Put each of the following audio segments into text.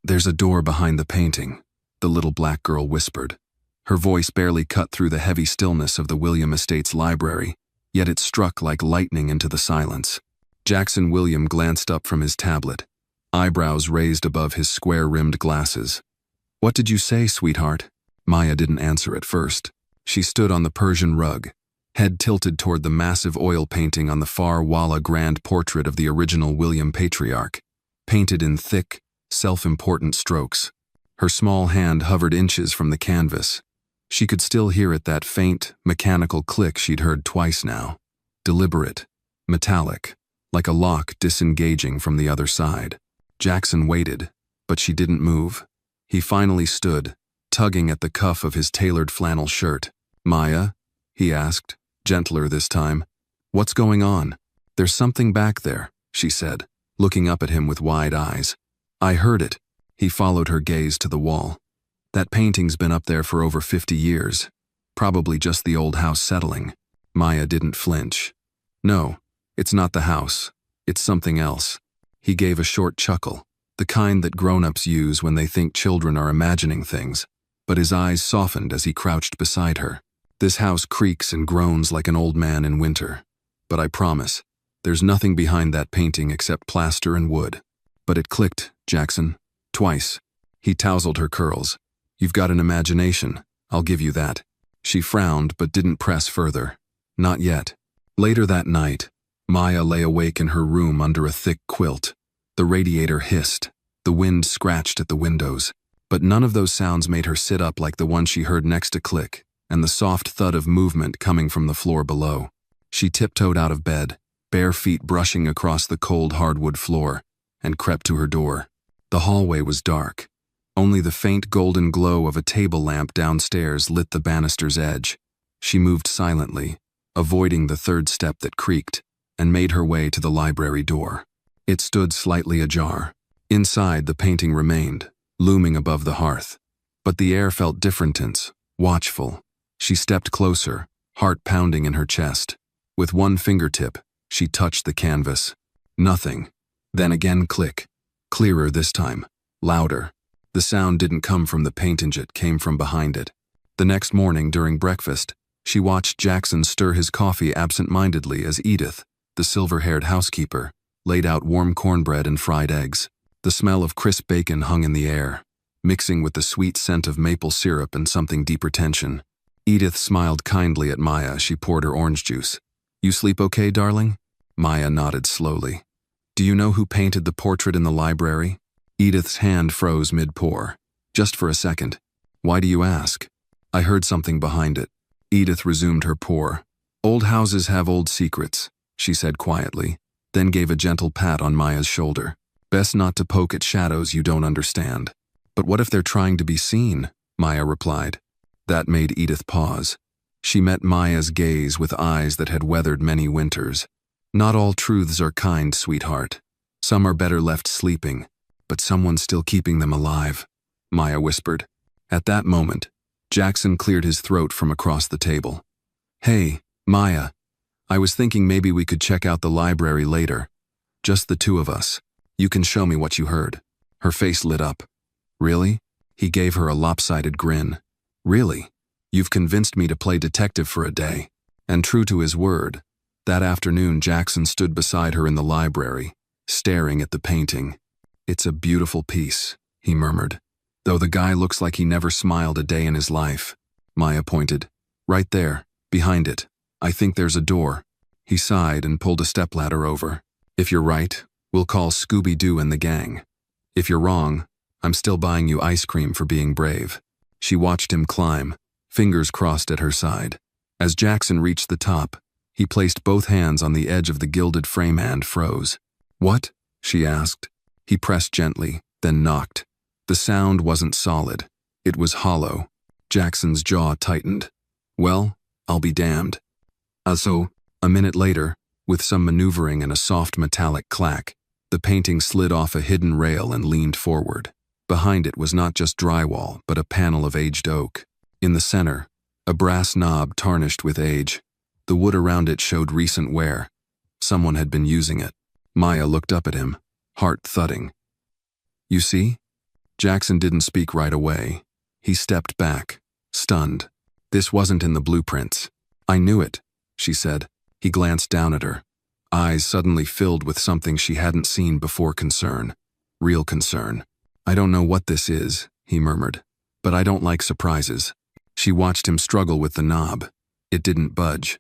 "There's a door behind the painting," the little black girl whispered. Her voice barely cut through the heavy stillness of the William Estate's library, yet it struck like lightning into the silence. Jackson William glanced up from his tablet, eyebrows raised above his square-rimmed glasses. "What did you say, sweetheart?" Maya didn't answer at first. She stood on the Persian rug, head tilted toward the massive oil painting on the far wall, a grand portrait of the original William Patriarch, painted in thick, self-important strokes. Her small hand hovered inches from the canvas. She could still hear it, that faint, mechanical click she'd heard twice now. Deliberate, metallic, like a lock disengaging from the other side. Jackson waited, but she didn't move. He finally stood, tugging at the cuff of his tailored flannel shirt. "Maya?" he asked, gentler this time. "What's going on?" "There's something back there," she said, looking up at him with wide eyes. "I heard it." He followed her gaze to the wall. "That painting's been up there for over 50 years. Probably just the old house settling." Maya didn't flinch. "No, it's not the house. It's something else." He gave a short chuckle, the kind that grown-ups use when they think children are imagining things, but his eyes softened as he crouched beside her. "This house creaks and groans like an old man in winter. But I promise, there's nothing behind that painting except plaster and wood." "But it clicked, Jackson. Twice." He tousled her curls. "You've got an imagination, I'll give you that." She frowned but didn't press further. Not yet. Later that night, Maya lay awake in her room under a thick quilt. The radiator hissed. The wind scratched at the windows. But none of those sounds made her sit up like the one she heard next to click, and the soft thud of movement coming from the floor below. She tiptoed out of bed, bare feet brushing across the cold hardwood floor, and crept to her door. The hallway was dark. Only the faint golden glow of a table lamp downstairs lit the banister's edge. She moved silently, avoiding the third step that creaked, and made her way to the library door. It stood slightly ajar. Inside, the painting remained, looming above the hearth. But the air felt different, tense, watchful. She stepped closer, heart pounding in her chest. With one fingertip, she touched the canvas. Nothing. Then again click. Clearer this time. Louder. The sound didn't come from the painting, it came from behind it. The next morning during breakfast, she watched Jackson stir his coffee absent-mindedly as Edith, the silver-haired housekeeper, laid out warm cornbread and fried eggs. The smell of crisp bacon hung in the air, mixing with the sweet scent of maple syrup and something deeper tension. Edith smiled kindly at Maya as she poured her orange juice. "You sleep okay, darling?" Maya nodded slowly. "Do you know who painted the portrait in the library?" Edith's hand froze mid-pour. "Just for a second. Why do you ask?" "I heard something behind it." Edith resumed her pour. "Old houses have old secrets," she said quietly, then gave a gentle pat on Maya's shoulder. "Best not to poke at shadows you don't understand." "But what if they're trying to be seen?" Maya replied. That made Edith pause. She met Maya's gaze with eyes that had weathered many winters. "Not all truths are kind, sweetheart. Some are better left sleeping, but someone's still keeping them alive," Maya whispered. At that moment, Jackson cleared his throat from across the table. "Hey, Maya. I was thinking maybe we could check out the library later. Just the two of us. You can show me what you heard." Her face lit up. "Really?" He gave her a lopsided grin. "Really? You've convinced me to play detective for a day." And true to his word, that afternoon Jackson stood beside her in the library, staring at the painting. "It's a beautiful piece," he murmured, "though the guy looks like he never smiled a day in his life." Maya pointed. "Right there, behind it. I think there's a door." He sighed and pulled a stepladder over. "If you're right, we'll call Scooby-Doo and the gang. If you're wrong, I'm still buying you ice cream for being brave." She watched him climb, fingers crossed at her side. As Jackson reached the top, he placed both hands on the edge of the gilded frame and froze. "What?" she asked. He pressed gently, then knocked. The sound wasn't solid. It was hollow. Jackson's jaw tightened. "Well, I'll be damned." So, a minute later, with some maneuvering and a soft metallic clack, the painting slid off a hidden rail and leaned forward. Behind it was not just drywall, but a panel of aged oak. In the center, a brass knob tarnished with age. The wood around it showed recent wear. Someone had been using it. Maya looked up at him, heart thudding. "You see?" Jackson didn't speak right away. He stepped back, stunned. This wasn't in the blueprints. I knew it, she said. He glanced down at her, eyes suddenly filled with something she hadn't seen before. Concern. Real concern. I don't know what this is, he murmured, but I don't like surprises. She watched him struggle with the knob. It didn't budge.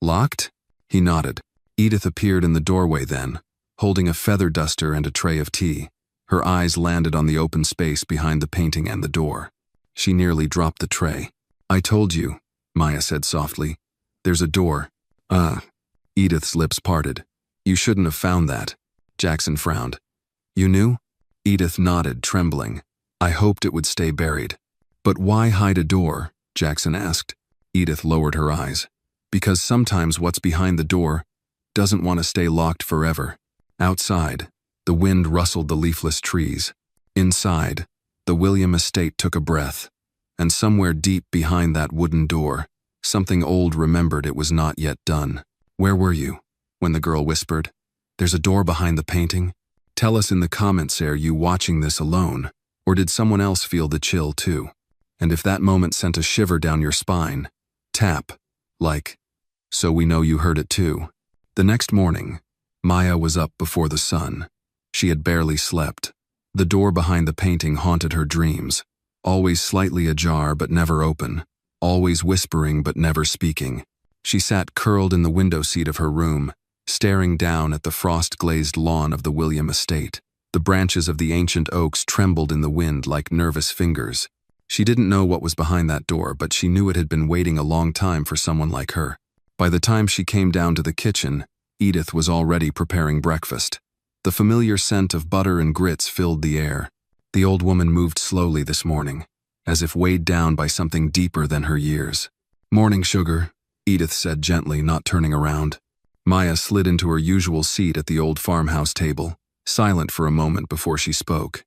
Locked? He nodded. Edith appeared in the doorway then, holding a feather duster and a tray of tea. Her eyes landed on the open space behind the painting and the door. She nearly dropped the tray. I told you, Maya said softly. There's a door. Edith's lips parted. You shouldn't have found that. Jackson frowned. You knew? Edith nodded, trembling. I hoped it would stay buried. But why hide a door? Jackson asked. Edith lowered her eyes. Because sometimes what's behind the door doesn't want to stay locked forever. Outside, the wind rustled the leafless trees. Inside, the William estate took a breath. And somewhere deep behind that wooden door, something old remembered it was not yet done. Where were you? When the girl whispered, There's a door behind the painting? Tell us in the comments, are you watching this alone? Or did someone else feel the chill too? And if that moment sent a shiver down your spine, tap, like, so we know you heard it too. The next morning, Maya was up before the sun. She had barely slept. The door behind the painting haunted her dreams, always slightly ajar but never open, always whispering but never speaking. She sat curled in the window seat of her room, staring down at the frost-glazed lawn of the William estate. The branches of the ancient oaks trembled in the wind like nervous fingers. She didn't know what was behind that door, but she knew it had been waiting a long time for someone like her. By the time she came down to the kitchen, Edith was already preparing breakfast. The familiar scent of butter and grits filled the air. The old woman moved slowly this morning, as if weighed down by something deeper than her years. Morning, sugar, Edith said gently, not turning around. Maya slid into her usual seat at the old farmhouse table, silent for a moment before she spoke.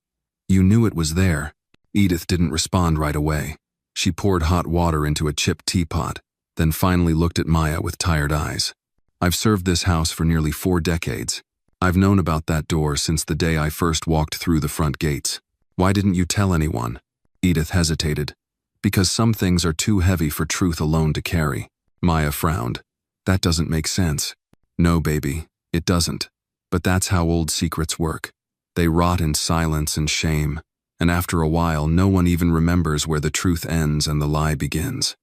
You knew it was there. Edith didn't respond right away. She poured hot water into a chipped teapot, then finally looked at Maya with tired eyes. I've served this house for nearly 4 decades. I've known about that door since the day I first walked through the front gates. Why didn't you tell anyone? Edith hesitated. Because some things are too heavy for truth alone to carry. Maya frowned. That doesn't make sense. No, baby, it doesn't. But that's how old secrets work. They rot in silence and shame, and after a while no one even remembers where the truth ends and the lie begins.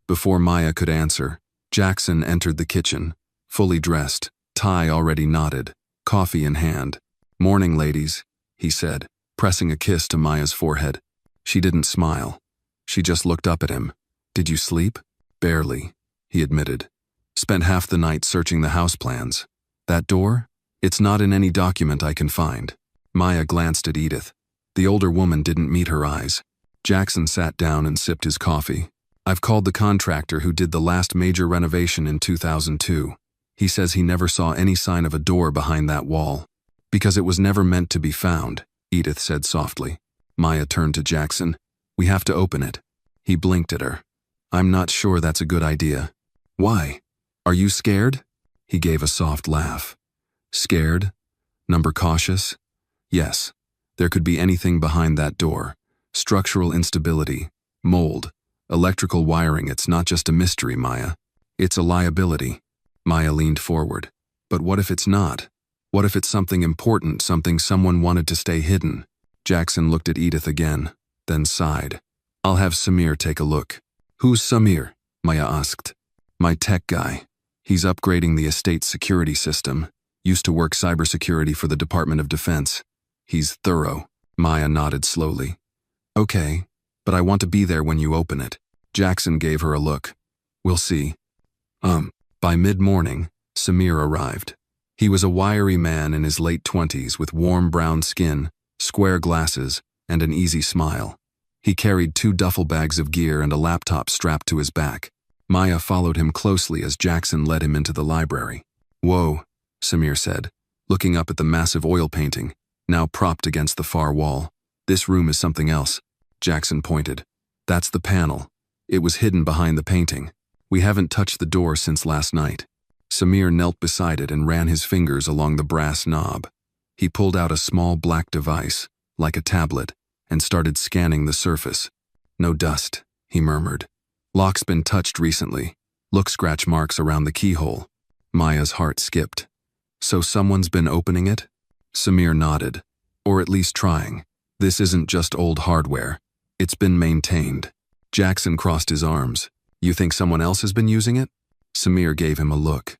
Before Maya could answer, Jackson entered the kitchen, fully dressed, tie already knotted, coffee in hand. Morning, ladies, he said, pressing a kiss to Maya's forehead. She didn't smile. She just looked up at him. Did you sleep? Barely, he admitted. Spent half the night searching the house plans. That door? It's not in any document I can find. Maya glanced at Edith. The older woman didn't meet her eyes. Jackson sat down and sipped his coffee. I've called the contractor who did the last major renovation in 2002. He says he never saw any sign of a door behind that wall. Because it was never meant to be found, Edith said softly. Maya turned to Jackson. We have to open it. He blinked at her. I'm not sure that's a good idea. Why? Are you scared? He gave a soft laugh. Scared? Number cautious? Yes. There could be anything behind that door. Structural instability, mold, electrical wiring. It's not just a mystery, Maya. It's a liability. Maya leaned forward. But what if it's not? What if it's something important, something someone wanted to stay hidden? Jackson looked at Edith again, then sighed. I'll have Samir take a look. Who's Samir? Maya asked. My tech guy. He's upgrading the estate's security system. Used to work cybersecurity for the Department of Defense. He's thorough. Maya nodded slowly. Okay, but I want to be there when you open it. Jackson gave her a look. We'll see. By mid-morning, Samir arrived. He was a wiry man in his late 20s with warm brown skin, square glasses, and an easy smile. He carried 2 duffel bags of gear and a laptop strapped to his back. Maya followed him closely as Jackson led him into the library. Whoa, Samir said, looking up at the massive oil painting, now propped against the far wall. This room is something else. Jackson pointed. That's the panel. It was hidden behind the painting. We haven't touched the door since last night. Samir knelt beside it and ran his fingers along the brass knob. He pulled out a small black device, like a tablet, and started scanning the surface. No dust, he murmured. Lock's been touched recently. Look, scratch marks around the keyhole. Maya's heart skipped. So someone's been opening it? Samir nodded. Or at least trying. This isn't just old hardware. It's been maintained. Jackson crossed his arms. You think someone else has been using it? Samir gave him a look.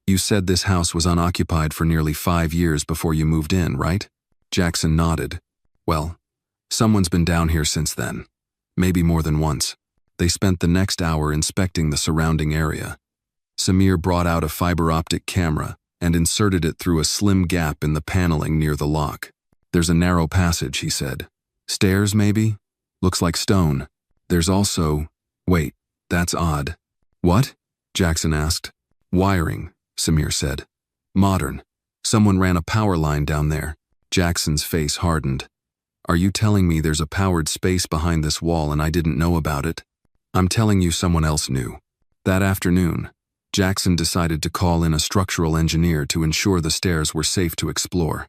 You said this house was unoccupied for nearly 5 years before you moved in, right? Jackson nodded. Well, someone's been down here since then. Maybe more than once. They spent the next hour inspecting the surrounding area. Samir brought out a fiber optic camera and inserted it through a slim gap in the paneling near the lock. There's a narrow passage, he said. Stairs, maybe? Looks like stone. There's also… Wait, that's odd. What? Jackson asked. Wiring, Samir said. Modern. Someone ran a power line down there. Jackson's face hardened. Are you telling me there's a powered space behind this wall and I didn't know about it? I'm telling you someone else knew. That afternoon, Jackson decided to call in a structural engineer to ensure the stairs were safe to explore.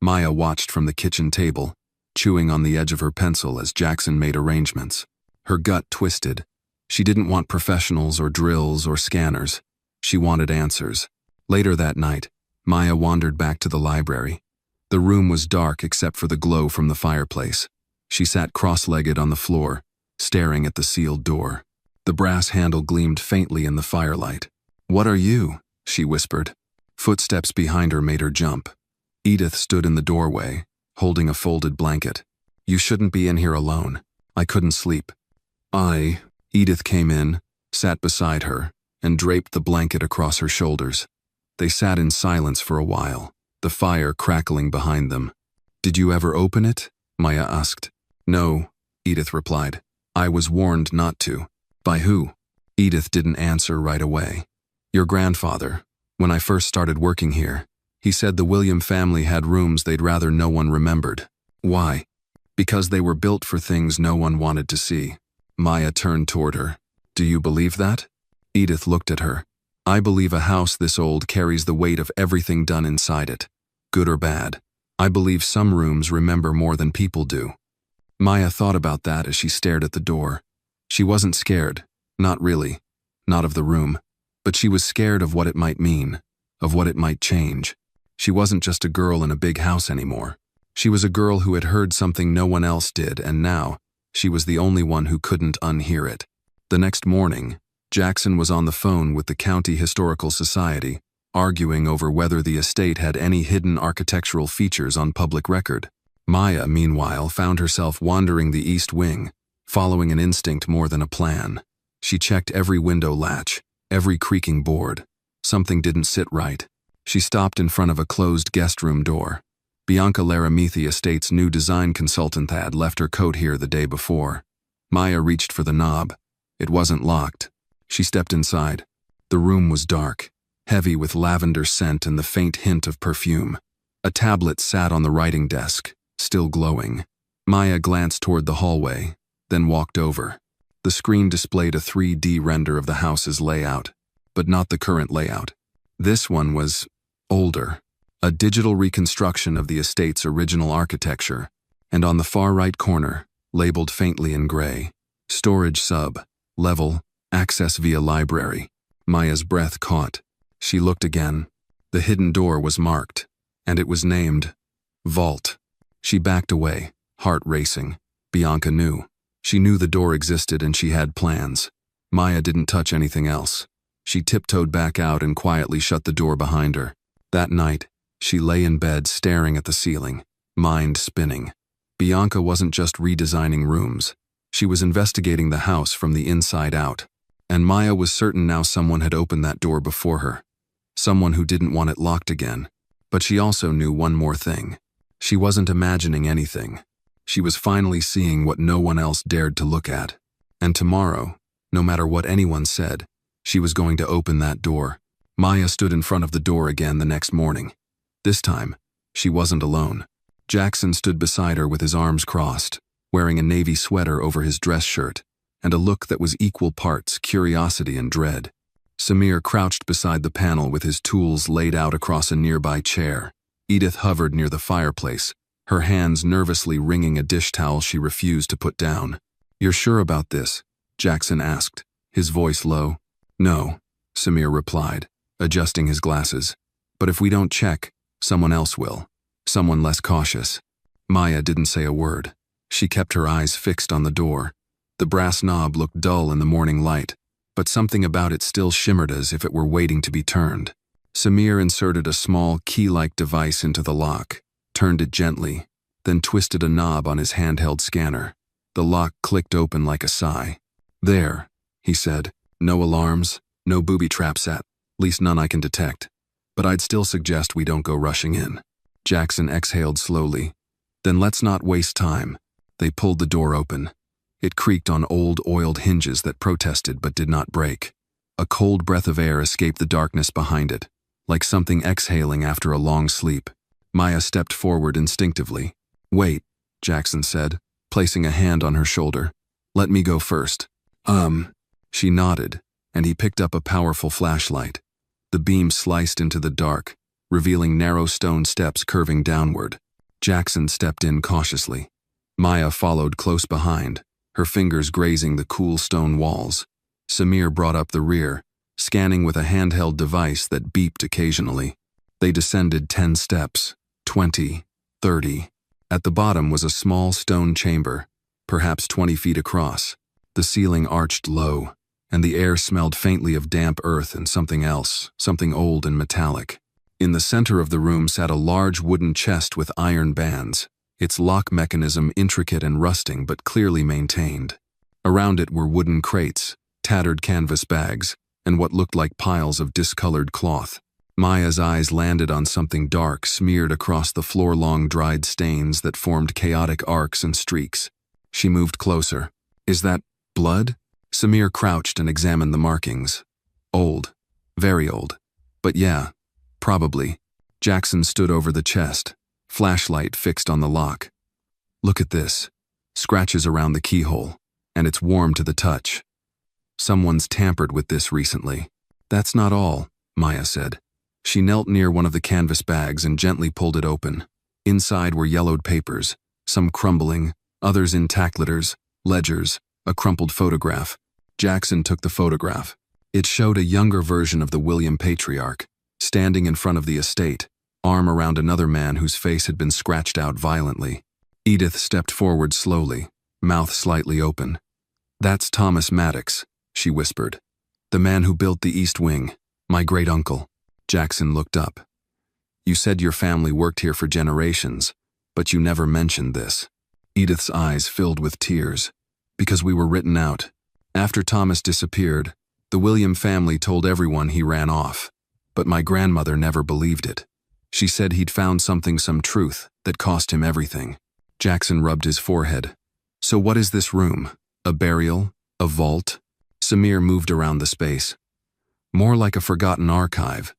Maya watched from the kitchen table, chewing on the edge of her pencil as Jackson made arrangements. Her gut twisted. She didn't want professionals or drills or scanners. She wanted answers. Later that night, Maya wandered back to the library. The room was dark except for the glow from the fireplace. She sat cross-legged on the floor, staring at the sealed door. The brass handle gleamed faintly in the firelight. What are you? She whispered. Footsteps behind her made her jump. Edith stood in the doorway, holding a folded blanket. You shouldn't be in here alone. I couldn't sleep. Edith came in, sat beside her, and draped the blanket across her shoulders. They sat in silence for a while, the fire crackling behind them. Did you ever open it? Maya asked. No, Edith replied. I was warned not to. By who? Edith didn't answer right away. Your grandfather. When I first started working here, he said the William family had rooms they'd rather no one remembered. Why? Because they were built for things no one wanted to see. Maya turned toward her. Do you believe that? Edith looked at her. I believe a house this old carries the weight of everything done inside it, good or bad. I believe some rooms remember more than people do. Maya thought about that as she stared at the door. She wasn't scared, not really, not of the room, but she was scared of what it might mean, of what it might change. She wasn't just a girl in a big house anymore. She was a girl who had heard something no one else did, and now, she was the only one who couldn't unhear it. The next morning, Jackson was on the phone with the County Historical Society, arguing over whether the estate had any hidden architectural features on public record. Maya, meanwhile, found herself wandering the east wing, following an instinct more than a plan. She checked every window latch, every creaking board. Something didn't sit right. She stopped in front of a closed guest room door. Bianca Laramithi Estate's new design consultant had left her coat here the day before. Maya reached for the knob. It wasn't locked. She stepped inside. The room was dark, heavy with lavender scent and the faint hint of perfume. A tablet sat on the writing desk, still glowing. Maya glanced toward the hallway, then walked over. The screen displayed a 3D render of the house's layout, but not the current layout. This one was older, a digital reconstruction of the estate's original architecture, and on the far right corner, labeled faintly in gray, storage sub, level, access via library. Maya's breath caught. She looked again. The hidden door was marked, and it was named Vault. She backed away, heart racing. Bianca knew. She knew the door existed and she had plans. Maya didn't touch anything else. She tiptoed back out and quietly shut the door behind her. That night, she lay in bed staring at the ceiling, mind spinning. Bianca wasn't just redesigning rooms. She was investigating the house from the inside out. And Maya was certain now someone had opened that door before her. Someone who didn't want it locked again. But she also knew one more thing. She wasn't imagining anything. She was finally seeing what no one else dared to look at. And tomorrow, no matter what anyone said, she was going to open that door. Maya stood in front of the door again the next morning. This time, she wasn't alone. Jackson stood beside her with his arms crossed, wearing a navy sweater over his dress shirt, and a look that was equal parts curiosity and dread. Samir crouched beside the panel with his tools laid out across a nearby chair. Edith hovered near the fireplace, her hands nervously wringing a dish towel she refused to put down. "You're sure about this?" Jackson asked, his voice low. "No," Samir replied, adjusting his glasses. "But if we don't check, someone else will. Someone less cautious." Maya didn't say a word. She kept her eyes fixed on the door. The brass knob looked dull in the morning light, but something about it still shimmered as if it were waiting to be turned. Samir inserted a small key-like device into the lock, turned it gently, then twisted a knob on his handheld scanner. The lock clicked open like a sigh. "There," he said. "No alarms, no booby traps at least none I can detect. But I'd still suggest we don't go rushing in." Jackson exhaled slowly. "Then let's not waste time." They pulled the door open. It creaked on old oiled hinges that protested but did not break. A cold breath of air escaped the darkness behind it, like something exhaling after a long sleep. Maya stepped forward instinctively. "Wait," Jackson said, placing a hand on her shoulder. "Let me go first." She nodded, and he picked up a powerful flashlight. The beam sliced into the dark, revealing narrow stone steps curving downward. Jackson stepped in cautiously. Maya followed close behind, her fingers grazing the cool stone walls. Samir brought up the rear, scanning with a handheld device that beeped occasionally. They descended 10 steps, 20, 30. At the bottom was a small stone chamber, perhaps 20 feet across. The ceiling arched low, and the air smelled faintly of damp earth and something else, something old and metallic. In the center of the room sat a large wooden chest with iron bands, its lock mechanism intricate and rusting but clearly maintained. Around it were wooden crates, tattered canvas bags, and what looked like piles of discolored cloth. Maya's eyes landed on something dark smeared across the floor-long dried stains that formed chaotic arcs and streaks. She moved closer. "Is that blood?" Samir crouched and examined the markings. "Old. Very old. But yeah, probably." Jackson stood over the chest, flashlight fixed on the lock. "Look at this. Scratches around the keyhole, and it's warm to the touch. Someone's tampered with this recently." "That's not all," Maya said. She knelt near one of the canvas bags and gently pulled it open. Inside were yellowed papers, some crumbling, others intact letters, ledgers, a crumpled photograph. Jackson took the photograph. It showed a younger version of the William patriarch, standing in front of the estate, arm around another man whose face had been scratched out violently. Edith stepped forward slowly, mouth slightly open. "That's Thomas Maddox," she whispered. "The man who built the East Wing, my great-uncle." Jackson looked up. "You said your family worked here for generations, but you never mentioned this." Edith's eyes filled with tears. "Because we were written out. After Thomas disappeared, the William family told everyone he ran off, but my grandmother never believed it. She said he'd found some truth that cost him everything." Jackson rubbed his forehead. "So what is this room? A burial? A vault?" Samir moved around the space. "More like a forgotten archive.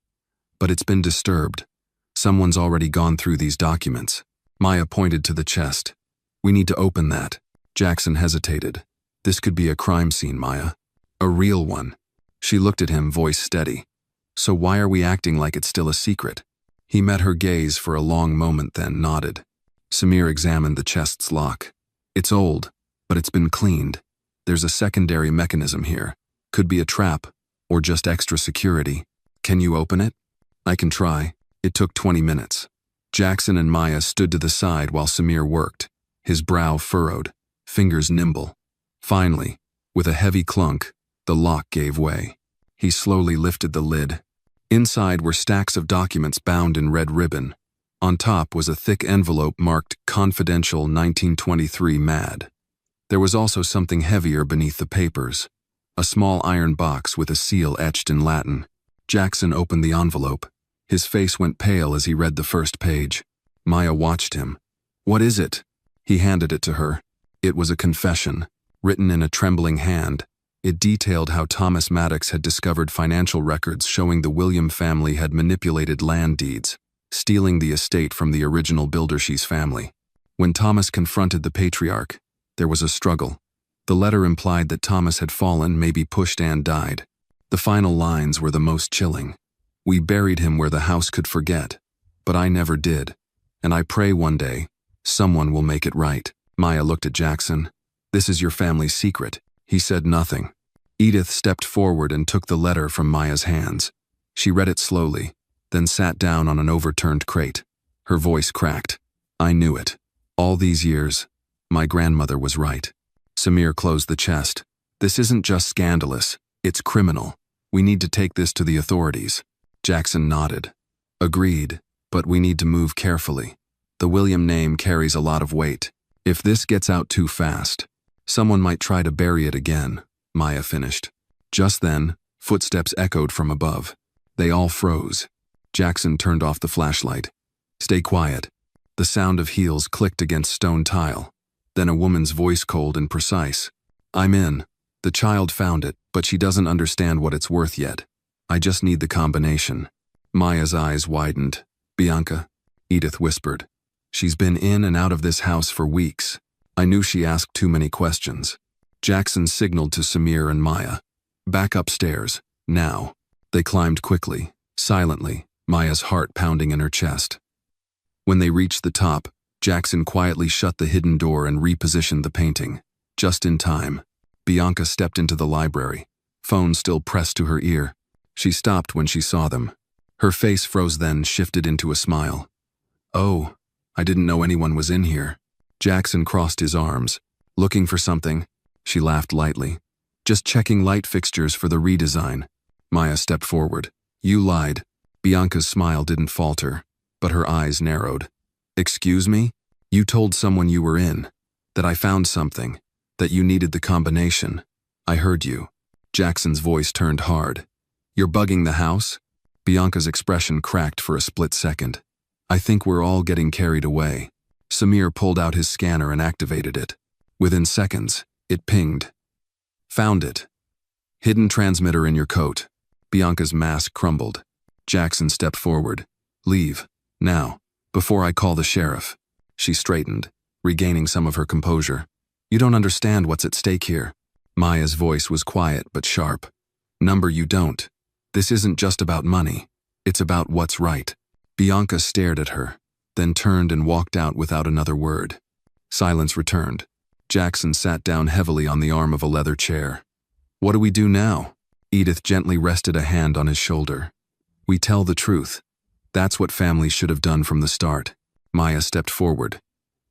But it's been disturbed. Someone's already gone through these documents." Maya pointed to the chest. "We need to open that." Jackson hesitated. "This could be a crime scene, Maya. A real one." She looked at him, voice steady. "So why are we acting like it's still a secret?" He met her gaze for a long moment, then nodded. Samir examined the chest's lock. "It's old, but it's been cleaned. There's a secondary mechanism here. Could be a trap, or just extra security. Can you open it?" "I can try." It took 20 minutes. Jackson and Maya stood to the side while Samir worked, his brow furrowed, fingers nimble. Finally, with a heavy clunk, the lock gave way. He slowly lifted the lid. Inside were stacks of documents bound in red ribbon. On top was a thick envelope marked Confidential 1923 MAD. There was also something heavier beneath the papers, a small iron box with a seal etched in Latin. Jackson opened the envelope. His face went pale as he read the first page. Maya watched him. "What is it?" He handed it to her. It was a confession, written in a trembling hand. It detailed how Thomas Maddox had discovered financial records showing the William family had manipulated land deeds, stealing the estate from the original Bildershees family. When Thomas confronted the patriarch, there was a struggle. The letter implied that Thomas had fallen, maybe pushed and died. The final lines were the most chilling. "We buried him where the house could forget, but I never did. And I pray one day, Someone will make it right. Maya looked at Jackson. This is your family's secret. He said nothing. Edith stepped forward and took the letter from Maya's hands. She read it slowly, then sat down on an overturned crate. Her voice cracked. I knew it. All these years, my grandmother was right. Samir closed the chest. This isn't just scandalous, it's criminal. We need to take this to the authorities. Jackson nodded. Agreed, but we need to move carefully. The William name carries a lot of weight. If this gets out too fast, someone might try to bury it again, Maya finished. Just then, footsteps echoed from above. They all froze. Jackson turned off the flashlight. Stay quiet. The sound of heels clicked against stone tile. Then a woman's voice, cold and precise. I'm in. The child found it, but she doesn't understand what it's worth yet. I just need the combination. Maya's eyes widened. Bianca, Edith whispered. She's been in and out of this house for weeks. I knew she asked too many questions. Jackson signaled to Samir and Maya. Back upstairs, now. They climbed quickly, silently, Maya's heart pounding in her chest. When they reached the top, Jackson quietly shut the hidden door and repositioned the painting. Just in time. Bianca stepped into the library, phone still pressed to her ear. She stopped when she saw them. Her face froze, then shifted into a smile. Oh, I didn't know anyone was in here. Jackson crossed his arms. Looking for something? She laughed lightly. Just checking light fixtures for the redesign. Maya stepped forward. You lied. Bianca's smile didn't falter, but her eyes narrowed. Excuse me? You told someone you were in, that I found something, that you needed the combination. I heard you. Jackson's voice turned hard. You're bugging the house? Bianca's expression cracked for a split second. I think we're all getting carried away. Samir pulled out his scanner and activated it. Within seconds, it pinged. Found it. Hidden transmitter in your coat. Bianca's mask crumbled. Jackson stepped forward. Leave. Now. Before I call the sheriff. She straightened, regaining some of her composure. You don't understand what's at stake here. Maya's voice was quiet but sharp. Number, you don't. This isn't just about money. It's about what's right. Bianca stared at her, then turned and walked out without another word. Silence returned. Jackson sat down heavily on the arm of a leather chair. What do we do now? Edith gently rested a hand on his shoulder. We tell the truth. That's what families should have done from the start. Maya stepped forward.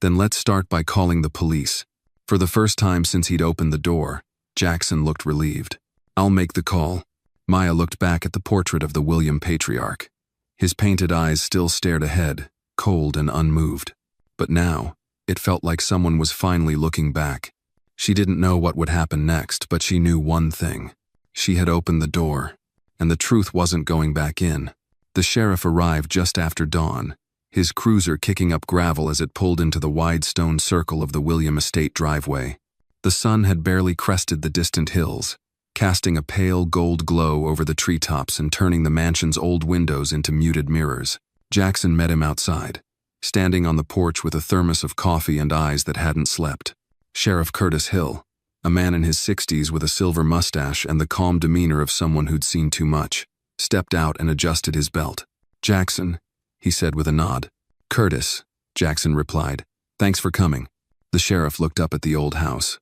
Then let's start by calling the police. For the first time since he'd opened the door, Jackson looked relieved. I'll make the call. Maya looked back at the portrait of the William patriarch. His painted eyes still stared ahead, cold and unmoved. But now, it felt like someone was finally looking back. She didn't know what would happen next, but she knew one thing. She had opened the door, and the truth wasn't going back in. The sheriff arrived just after dawn, his cruiser kicking up gravel as it pulled into the wide stone circle of the William estate driveway. The sun had barely crested the distant hills, casting a pale gold glow over the treetops and turning the mansion's old windows into muted mirrors. Jackson met him outside, standing on the porch with a thermos of coffee and eyes that hadn't slept. Sheriff Curtis Hill, a man in his 60s with a silver mustache and the calm demeanor of someone who'd seen too much, stepped out and adjusted his belt. Jackson, he said with a nod. Curtis, Jackson replied. Thanks for coming. The sheriff looked up at the old house.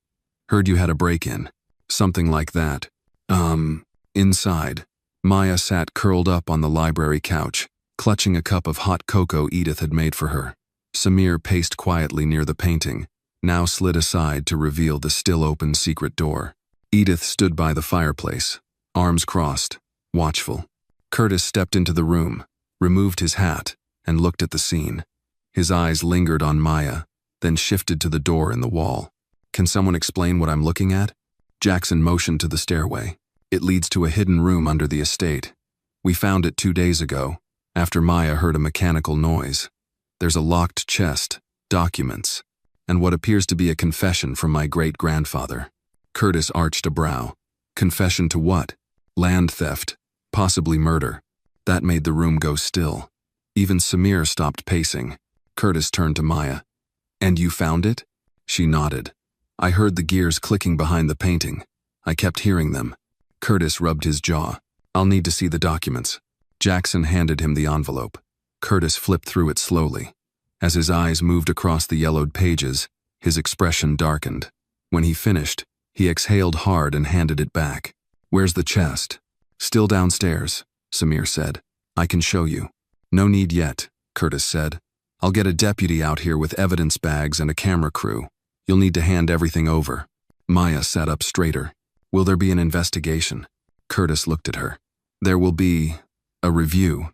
Heard you had a break-in. Something like that. Inside. Maya sat curled up on the library couch, clutching a cup of hot cocoa Edith had made for her. Samir paced quietly near the painting, now slid aside to reveal the still-open secret door. Edith stood by the fireplace, arms crossed, watchful. Curtis stepped into the room, removed his hat, and looked at the scene. His eyes lingered on Maya, then shifted to the door in the wall. Can someone explain what I'm looking at? Jackson motioned to the stairway. It leads to a hidden room under the estate. We found it 2 days ago, after Maya heard a mechanical noise. There's a locked chest, documents, and what appears to be a confession from my great-grandfather. Curtis arched a brow. Confession to what? Land theft, possibly murder. That made the room go still. Even Samir stopped pacing. Curtis turned to Maya. And you found it? She nodded. I heard the gears clicking behind the painting. I kept hearing them. Curtis rubbed his jaw. I'll need to see the documents. Jackson handed him the envelope. Curtis flipped through it slowly. As his eyes moved across the yellowed pages, his expression darkened. When he finished, he exhaled hard and handed it back. "Where's the chest?" "Still downstairs," Samir said. "I can show you." "No need yet," Curtis said. "I'll get a deputy out here with evidence bags and a camera crew. You'll need to hand everything over." Maya sat up straighter. "Will there be an investigation?" Curtis looked at her. "There will be a review.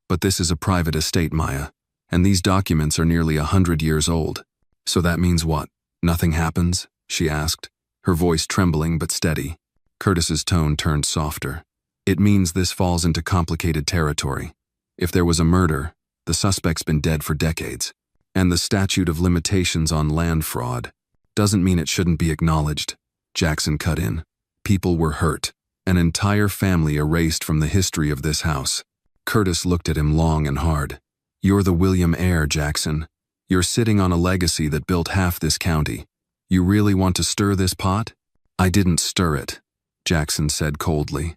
But this is a private estate, Maya, and these documents are nearly 100 years old." "So that means what? Nothing happens?" she asked, her voice trembling but steady. Curtis's tone turned softer. "It means this falls into complicated territory. If there was a murder, the suspect's been dead for decades. And the statute of limitations on land fraud doesn't mean it shouldn't be acknowledged." Jackson cut in. "People were hurt. An entire family erased from the history of this house." Curtis looked at him long and hard. "You're the William heir, Jackson. You're sitting on a legacy that built half this county. You really want to stir this pot?" "I didn't stir it," Jackson said coldly.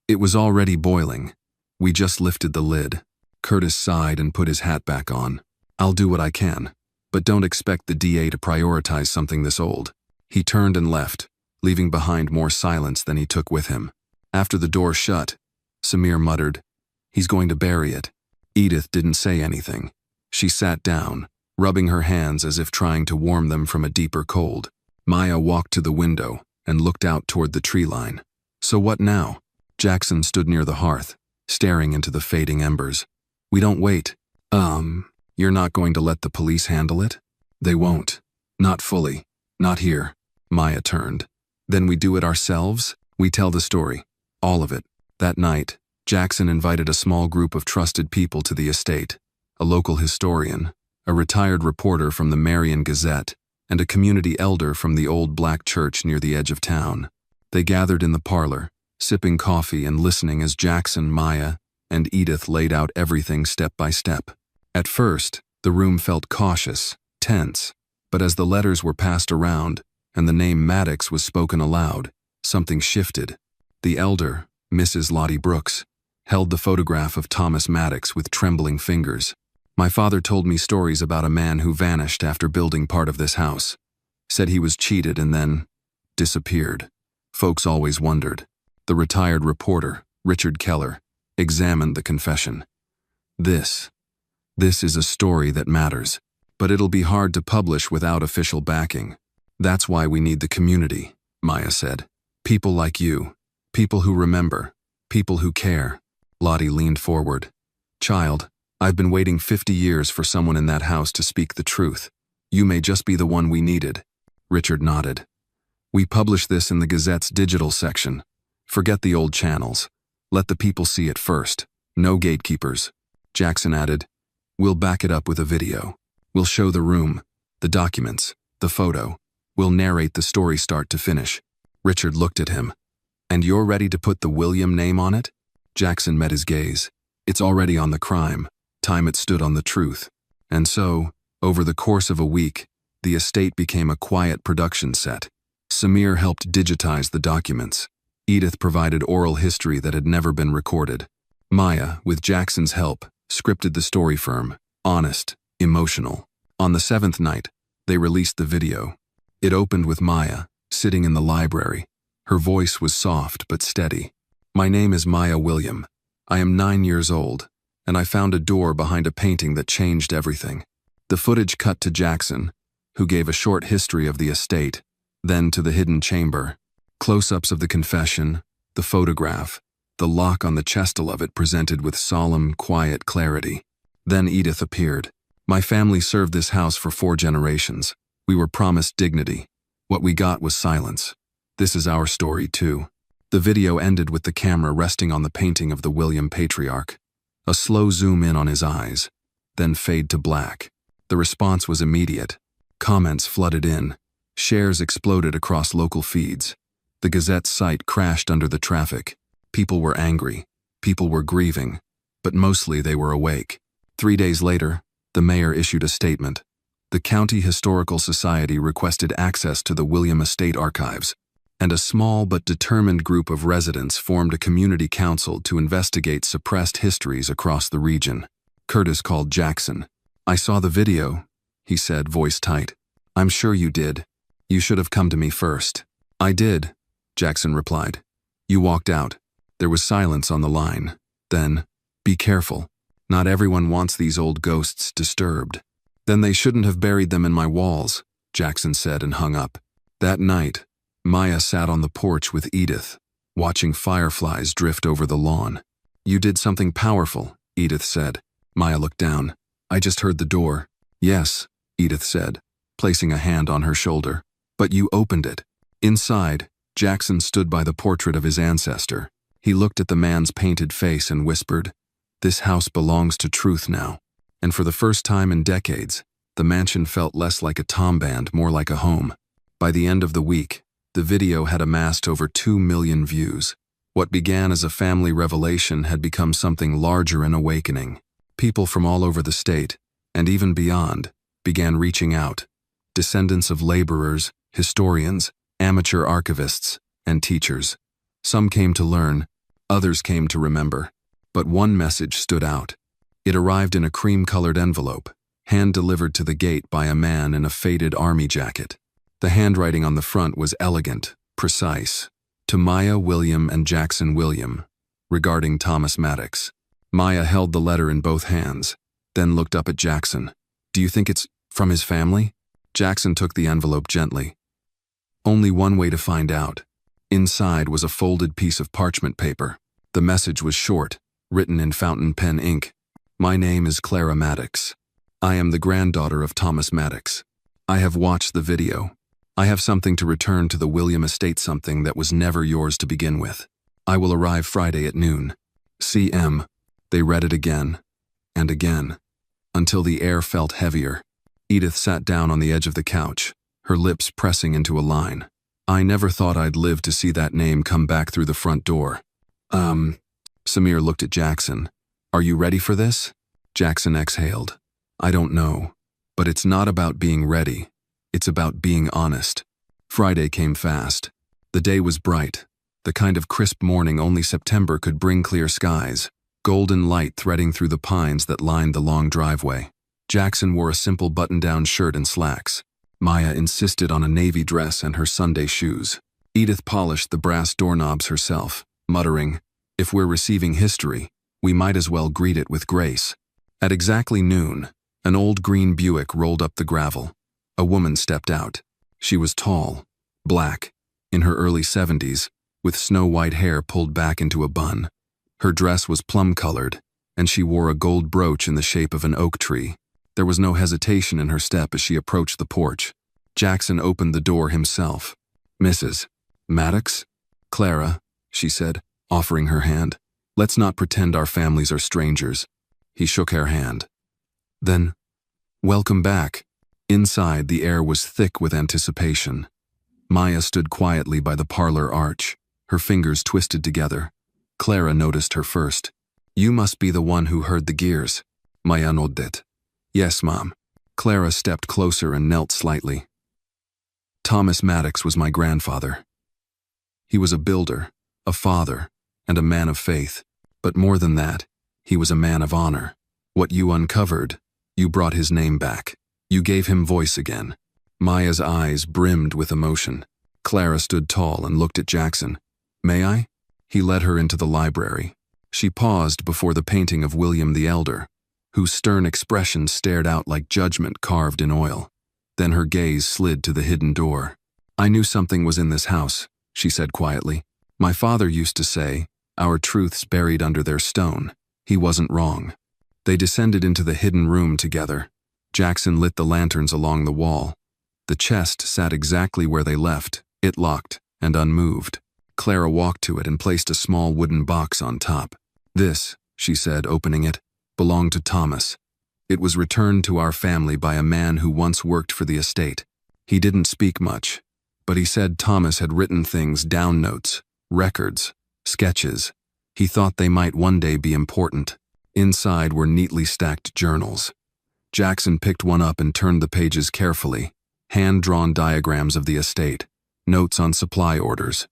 "It was already boiling. We just lifted the lid." Curtis sighed and put his hat back on. "I'll do what I can, but don't expect the DA to prioritize something this old." He turned and left, leaving behind more silence than he took with him. After the door shut, Samir muttered, "He's going to bury it." Edith didn't say anything. She sat down, rubbing her hands as if trying to warm them from a deeper cold. Maya walked to the window and looked out toward the tree line. "So what now?" Jackson stood near the hearth, staring into the fading embers. "We don't wait." You're not going to let the police handle it?" "They won't. Not fully. Not here." Maya turned. "Then we do it ourselves? We tell the story. All of it." That night, Jackson invited a small group of trusted people to the estate: a local historian, a retired reporter from the Marion Gazette, and a community elder from the old black church near the edge of town. They gathered in the parlor, sipping coffee and listening as Jackson, Maya, and Edith laid out everything step by step. At first, the room felt cautious, tense, but as the letters were passed around and the name Maddox was spoken aloud, something shifted. The elder, Mrs. Lottie Brooks, held the photograph of Thomas Maddox with trembling fingers. "My father told me stories about a man who vanished after building part of this house. Said he was cheated and then disappeared. Folks always wondered." The retired reporter, Richard Keller, examined the confession. This is a story that matters, but it'll be hard to publish without official backing. That's why we need the community," Maya said. "People like you. People who remember. People who care." Lottie leaned forward. "Child, I've been waiting 50 years for someone in that house to speak the truth. You may just be the one we needed." Richard nodded. "We publish this in the Gazette's digital section. Forget the old channels. Let the people see it first. No gatekeepers." Jackson added, "We'll back it up with a video. We'll show the room, the documents, the photo. We'll narrate the story start to finish." Richard looked at him. "And you're ready to put the William name on it?" Jackson met his gaze. "It's already on the crime. Time it stood on the truth." And so, over the course of a week, the estate became a quiet production set. Samir helped digitize the documents. Edith provided oral history that had never been recorded. Maya, with Jackson's help, scripted the story firm, honest, emotional. On the 7th night, they released the video. It opened with Maya, sitting in the library. Her voice was soft but steady. "My name is Maya William. I am 9 years old, and I found a door behind a painting that changed everything." The footage cut to Jackson, who gave a short history of the estate, then to the hidden chamber. Close-ups of the confession, the photograph, the lock on the chestal of it presented with solemn, quiet clarity. Then Edith appeared. "My family served this house for 4 generations. We were promised dignity. What we got was silence. This is our story, too." The video ended with the camera resting on the painting of the William patriarch. A slow zoom in on his eyes, then fade to black. The response was immediate. Comments flooded in. Shares exploded across local feeds. The Gazette's site crashed under the traffic. People were angry. People were grieving. But mostly they were awake. 3 days later, the mayor issued a statement. The County Historical Society requested access to the William Estate archives, and a small but determined group of residents formed a community council to investigate suppressed histories across the region. Curtis called Jackson. "I saw the video," he said, voice tight. "I'm sure you did. You should have come to me first." "I did," Jackson replied. "You walked out." There was silence on the line. Then, "Be careful. Not everyone wants these old ghosts disturbed." "Then they shouldn't have buried them in my walls," Jackson said and hung up. That night, Maya sat on the porch with Edith, watching fireflies drift over the lawn. "You did something powerful," Edith said. Maya looked down. "I just heard the door." "Yes," Edith said, placing a hand on her shoulder. "But you opened it." Inside, Jackson stood by the portrait of his ancestor. He looked at the man's painted face and whispered, "This house belongs to truth now." And for the first time in decades, the mansion felt less like a tomband, more like a home. By the end of the week, the video had amassed over 2 million views. What began as a family revelation had become something larger and awakening. People from all over the state, and even beyond, began reaching out. Descendants of laborers, historians, amateur archivists, and teachers. Some came to learn, others came to remember. But one message stood out. It arrived in a cream-colored envelope, hand-delivered to the gate by a man in a faded army jacket. The handwriting on the front was elegant, precise. To Maya William and Jackson William, regarding Thomas Maddox. Maya held the letter in both hands, then looked up at Jackson. "Do you think it's from his family?" Jackson took the envelope gently. "Only one way to find out." Inside was a folded piece of parchment paper. The message was short, written in fountain pen ink. "My name is Clara Maddox. I am the granddaughter of Thomas Maddox. I have watched the video. I have something to return to the William estate, something that was never yours to begin with. I will arrive Friday at noon. C.M." They read it again, and again, until the air felt heavier. Edith sat down on the edge of the couch, her lips pressing into a line. "I never thought I'd live to see that name come back through the front door." Samir looked at Jackson. "Are you ready for this?" Jackson exhaled. "I don't know, but it's not about being ready. It's about being honest." Friday came fast. The day was bright, the kind of crisp morning only September could bring. Clear skies, golden light threading through the pines that lined the long driveway. Jackson wore a simple button-down shirt and slacks. Maya insisted on a navy dress and her Sunday shoes. Edith polished the brass doorknobs herself, muttering, "If we're receiving history, we might as well greet it with grace." At exactly noon, an old green Buick rolled up the gravel. A woman stepped out. She was tall, black, in her early 70s, with snow-white hair pulled back into a bun. Her dress was plum-colored, and she wore a gold brooch in the shape of an oak tree. There was no hesitation in her step as she approached the porch. Jackson opened the door himself. "Mrs. Maddox?" "Clara," she said, offering her hand. "Let's not pretend our families are strangers." He shook her hand. "Then, welcome back." Inside, the air was thick with anticipation. Maya stood quietly by the parlor arch, her fingers twisted together. Clara noticed her first. "You must be the one who heard the gears." Maya nodded. "Yes, Mom." Clara stepped closer and knelt slightly. "Thomas Maddox was my grandfather. He was a builder, a father, and a man of faith. But more than that, he was a man of honor. What you uncovered, you brought his name back. You gave him voice again." Maya's eyes brimmed with emotion. Clara stood tall and looked at Jackson. "May I?" He led her into the library. She paused before the painting of William the Elder, whose stern expression stared out like judgment carved in oil. Then her gaze slid to the hidden door. "I knew something was in this house," she said quietly. "My father used to say, 'Our truths buried under their stone.' He wasn't wrong." They descended into the hidden room together. Jackson lit the lanterns along the wall. The chest sat exactly where they left, it locked and unmoved. Clara walked to it and placed a small wooden box on top. "This," she said, opening it, "belonged to Thomas. It was returned to our family by a man who once worked for the estate. He didn't speak much, but he said Thomas had written things down, notes, records, sketches. He thought they might one day be important." Inside were neatly stacked journals. Jackson picked one up and turned the pages carefully. Hand-drawn diagrams of the estate, notes on supply orders,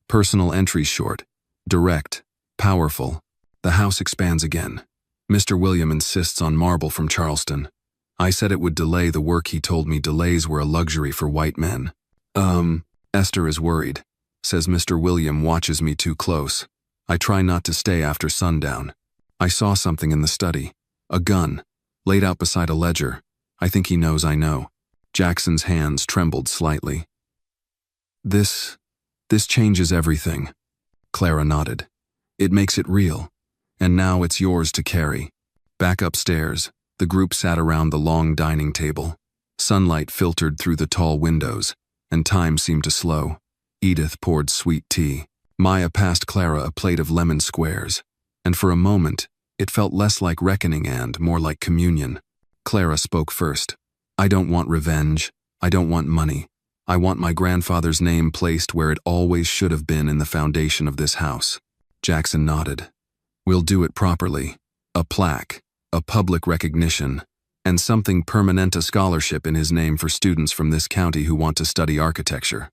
personal entries short, direct, powerful. "The house expands again. Mr. William insists on marble from Charleston. I said it would delay the work. He told me delays were a luxury for white men. Esther is worried. Says Mr. William watches me too close. I try not to stay after sundown. I saw something in the study. A gun, laid out beside a ledger. I think he knows I know. Jackson's hands trembled slightly. This changes everything. Clara nodded. It makes it real. And now it's yours to carry. Back upstairs, the group sat around the long dining table. Sunlight filtered through the tall windows, and time seemed to slow. Edith poured sweet tea. Maya passed Clara a plate of lemon squares, and for a moment, it felt less like reckoning and more like communion. Clara spoke first. I don't want revenge. I don't want money. I want my grandfather's name placed where it always should have been, in the foundation of this house. Jackson nodded. We'll do it properly. A plaque, a public recognition, and something permanent, a scholarship in his name for students from this county who want to study architecture.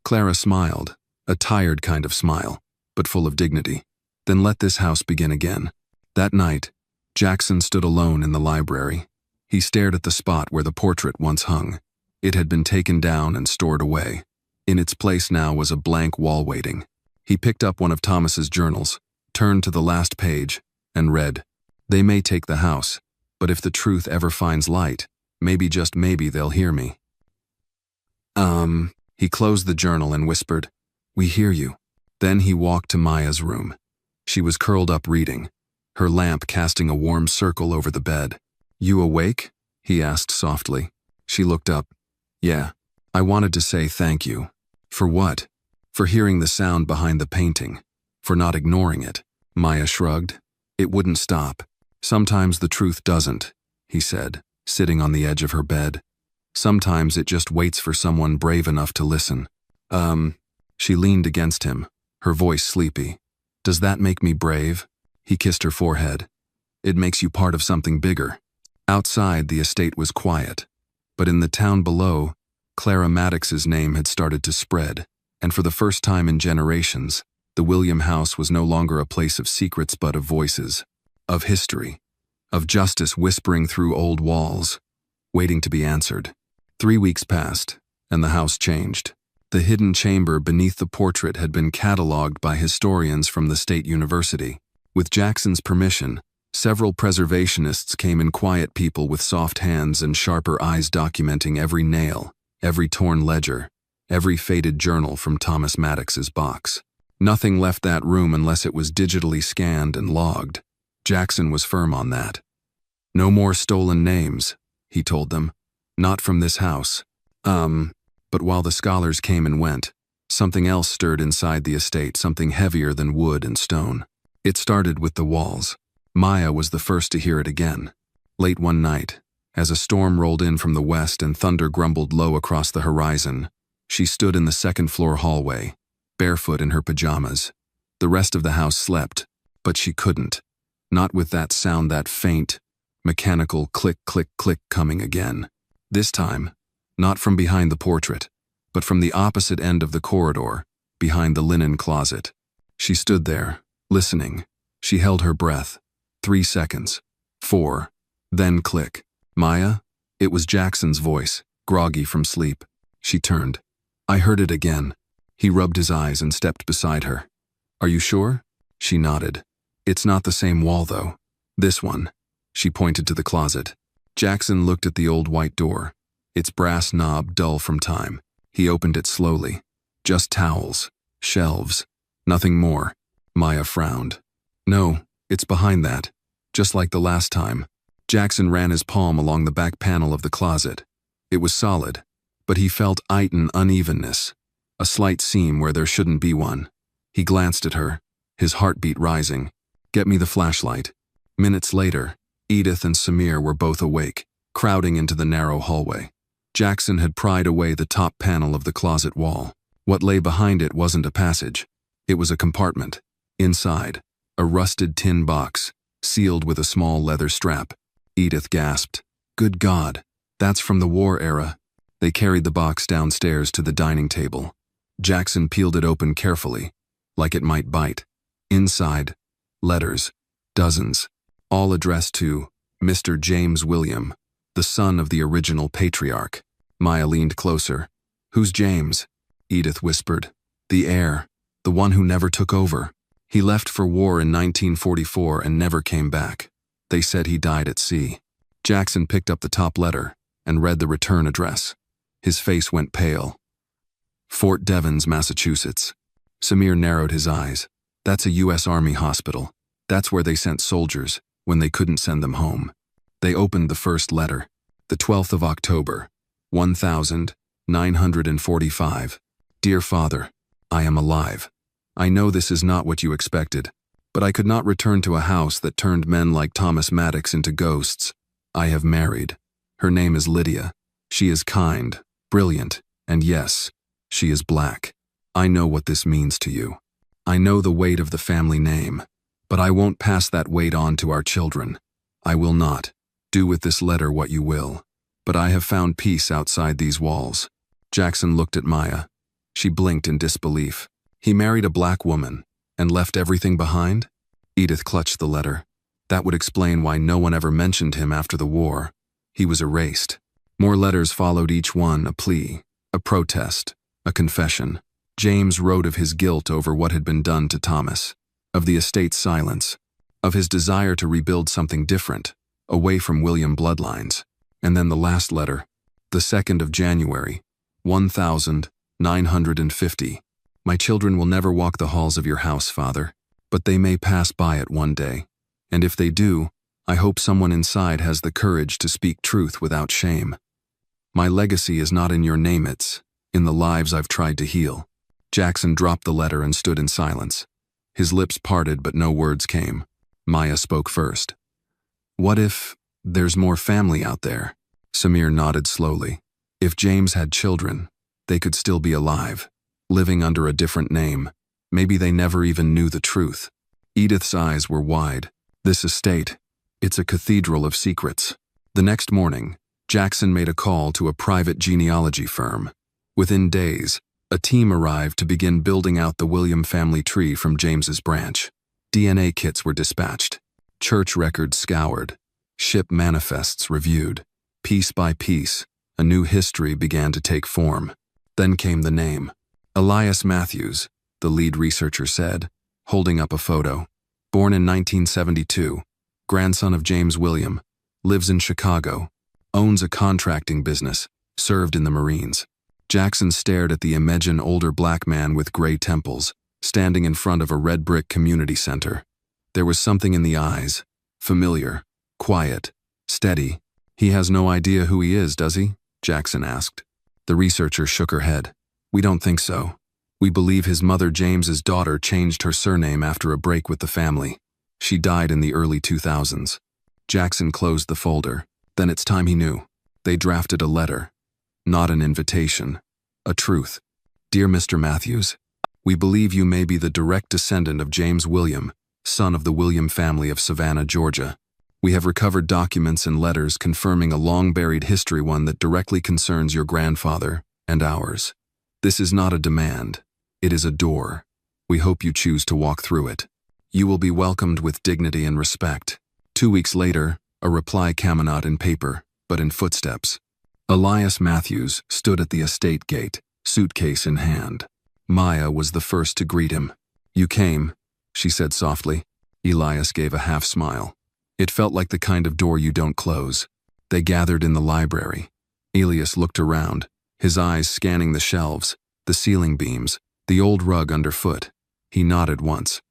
Clara smiled, a tired kind of smile, but full of dignity. Then let this house begin again. That night, Jackson stood alone in the library. He stared at the spot where the portrait once hung. It had been taken down and stored away. In its place now was a blank wall waiting. He picked up one of Thomas's journals, turned to the last page, and read, "They may take the house, but if the truth ever finds light, maybe, just maybe, they'll hear me." He closed the journal and whispered, "We hear you." Then he walked to Maya's room. She was curled up reading, her lamp casting a warm circle over the bed. "You awake?" he asked softly. She looked up. "Yeah, I wanted to say thank you." "For what?" "For hearing the sound behind the painting. For not ignoring it." Maya shrugged. "It wouldn't stop. Sometimes the truth doesn't," he said, sitting on the edge of her bed. "Sometimes it just waits for someone brave enough to listen." She leaned against him, her voice sleepy. "Does that make me brave?" He kissed her forehead. "It makes you part of something bigger." Outside, the estate was quiet, but in the town below, Clara Maddox's name had started to spread, and for the first time in generations, the William house was no longer a place of secrets but of voices, of history, of justice whispering through old walls, waiting to be answered. 3 weeks passed, and the house changed. The hidden chamber beneath the portrait had been catalogued by historians from the State University. With Jackson's permission, several preservationists came in, quiet people with soft hands and sharper eyes, documenting every nail, every torn ledger, every faded journal from Thomas Maddox's box. Nothing left that room unless it was digitally scanned and logged. Jackson was firm on that. "No more stolen names," he told them. "Not from this house." But while the scholars came and went, something else stirred inside the estate, something heavier than wood and stone. It started with the walls. Maya was the first to hear it again. Late one night, as a storm rolled in from the west and thunder grumbled low across the horizon, she stood in the second-floor hallway, barefoot in her pajamas. The rest of the house slept, but she couldn't. Not with that sound, that faint, mechanical click, click, click coming again. This time, not from behind the portrait, but from the opposite end of the corridor, behind the linen closet. She stood there, listening. She held her breath. 3 seconds. 4. Then click. "Maya?" It was Jackson's voice, groggy from sleep. She turned. "I heard it again." He rubbed his eyes and stepped beside her. "Are you sure?" She nodded. "It's not the same wall, though. This one." She pointed to the closet. Jackson looked at the old white door, its brass knob dull from time. He opened it slowly. Just towels, shelves, nothing more. Maya frowned. "No, it's behind that, just like the last time." Jackson ran his palm along the back panel of the closet. It was solid, but he felt an unevenness, a slight seam where there shouldn't be one. He glanced at her, his heartbeat rising. "Get me the flashlight." Minutes later, Edith and Samir were both awake, crowding into the narrow hallway. Jackson had pried away the top panel of the closet wall. What lay behind it wasn't a passage. It was a compartment. Inside, a rusted tin box, sealed with a small leather strap. Edith gasped. "Good God, that's from the war era." They carried the box downstairs to the dining table. Jackson peeled it open carefully, like it might bite. Inside, letters, dozens, all addressed to Mr. James William, the son of the original patriarch. Maya leaned closer. Who's James? Edith whispered. The heir, the one who never took over. He left for war in 1944 and never came back. They said he died at sea. Jackson picked up the top letter and read the return address. His face went pale. Fort Devens, Massachusetts. Samir narrowed his eyes. That's a U.S. Army hospital. That's where they sent soldiers when they couldn't send them home. They opened the first letter. The 12th of October, 1945. Dear Father, I am alive. I know this is not what you expected, but I could not return to a house that turned men like Thomas Maddox into ghosts. I have married. Her name is Lydia. She is kind, brilliant, and yes, she is black. I know what this means to you. I know the weight of the family name, but I won't pass that weight on to our children. I will not. Do with this letter what you will. But I have found peace outside these walls. Jackson looked at Maya. She blinked in disbelief. He married a black woman and left everything behind? Edith clutched the letter. That would explain why no one ever mentioned him after the war. He was erased. More letters followed, each one a plea, a protest, a confession. James wrote of his guilt over what had been done to Thomas, of the estate's silence, of his desire to rebuild something different, away from William bloodlines. And then the last letter, the 2nd of January, 1950. My children will never walk the halls of your house, Father, but they may pass by it one day. And if they do, I hope someone inside has the courage to speak truth without shame. My legacy is not in your name, it's in the lives I've tried to heal. Jackson dropped the letter and stood in silence. His lips parted, but no words came. Maya spoke first. What if there's more family out there? Samir nodded slowly. If James had children, they could still be alive, living under a different name. Maybe they never even knew the truth. Edith's eyes were wide. This estate, it's a cathedral of secrets. The next morning, Jackson made a call to a private genealogy firm. Within days, a team arrived to begin building out the William family tree from James's branch. DNA kits were dispatched, church records scoured, ship manifests reviewed. Piece by piece, a new history began to take form. Then came the name. Elias Matthews, the lead researcher said, holding up a photo. Born in 1972, grandson of James William, lives in Chicago, owns a contracting business, served in the Marines. Jackson stared at the Imagine older black man with gray temples, standing in front of a red brick community center. There was something in the eyes, familiar, quiet, steady. He has no idea who he is, does he? Jackson asked. The researcher shook her head. We don't think so. We believe his mother James's daughter changed her surname after a break with the family. She died in the early 2000s. Jackson closed the folder. Then it's time he knew. They drafted a letter. Not an invitation. A truth. Dear Mr. Matthews, we believe you may be the direct descendant of James William, son of the William family of Savannah, Georgia. We have recovered documents and letters confirming a long-buried history, one that directly concerns your grandfather and ours. This is not a demand. It is a door. We hope you choose to walk through it. You will be welcomed with dignity and respect. 2 weeks later, a reply came not in paper, but in footsteps. Elias Matthews stood at the estate gate, suitcase in hand. Maya was the first to greet him. You came, she said softly. Elias gave a half smile. It felt like the kind of door you don't close. They gathered in the library. Elias looked around, his eyes scanning the shelves, the ceiling beams, the old rug underfoot. He nodded once.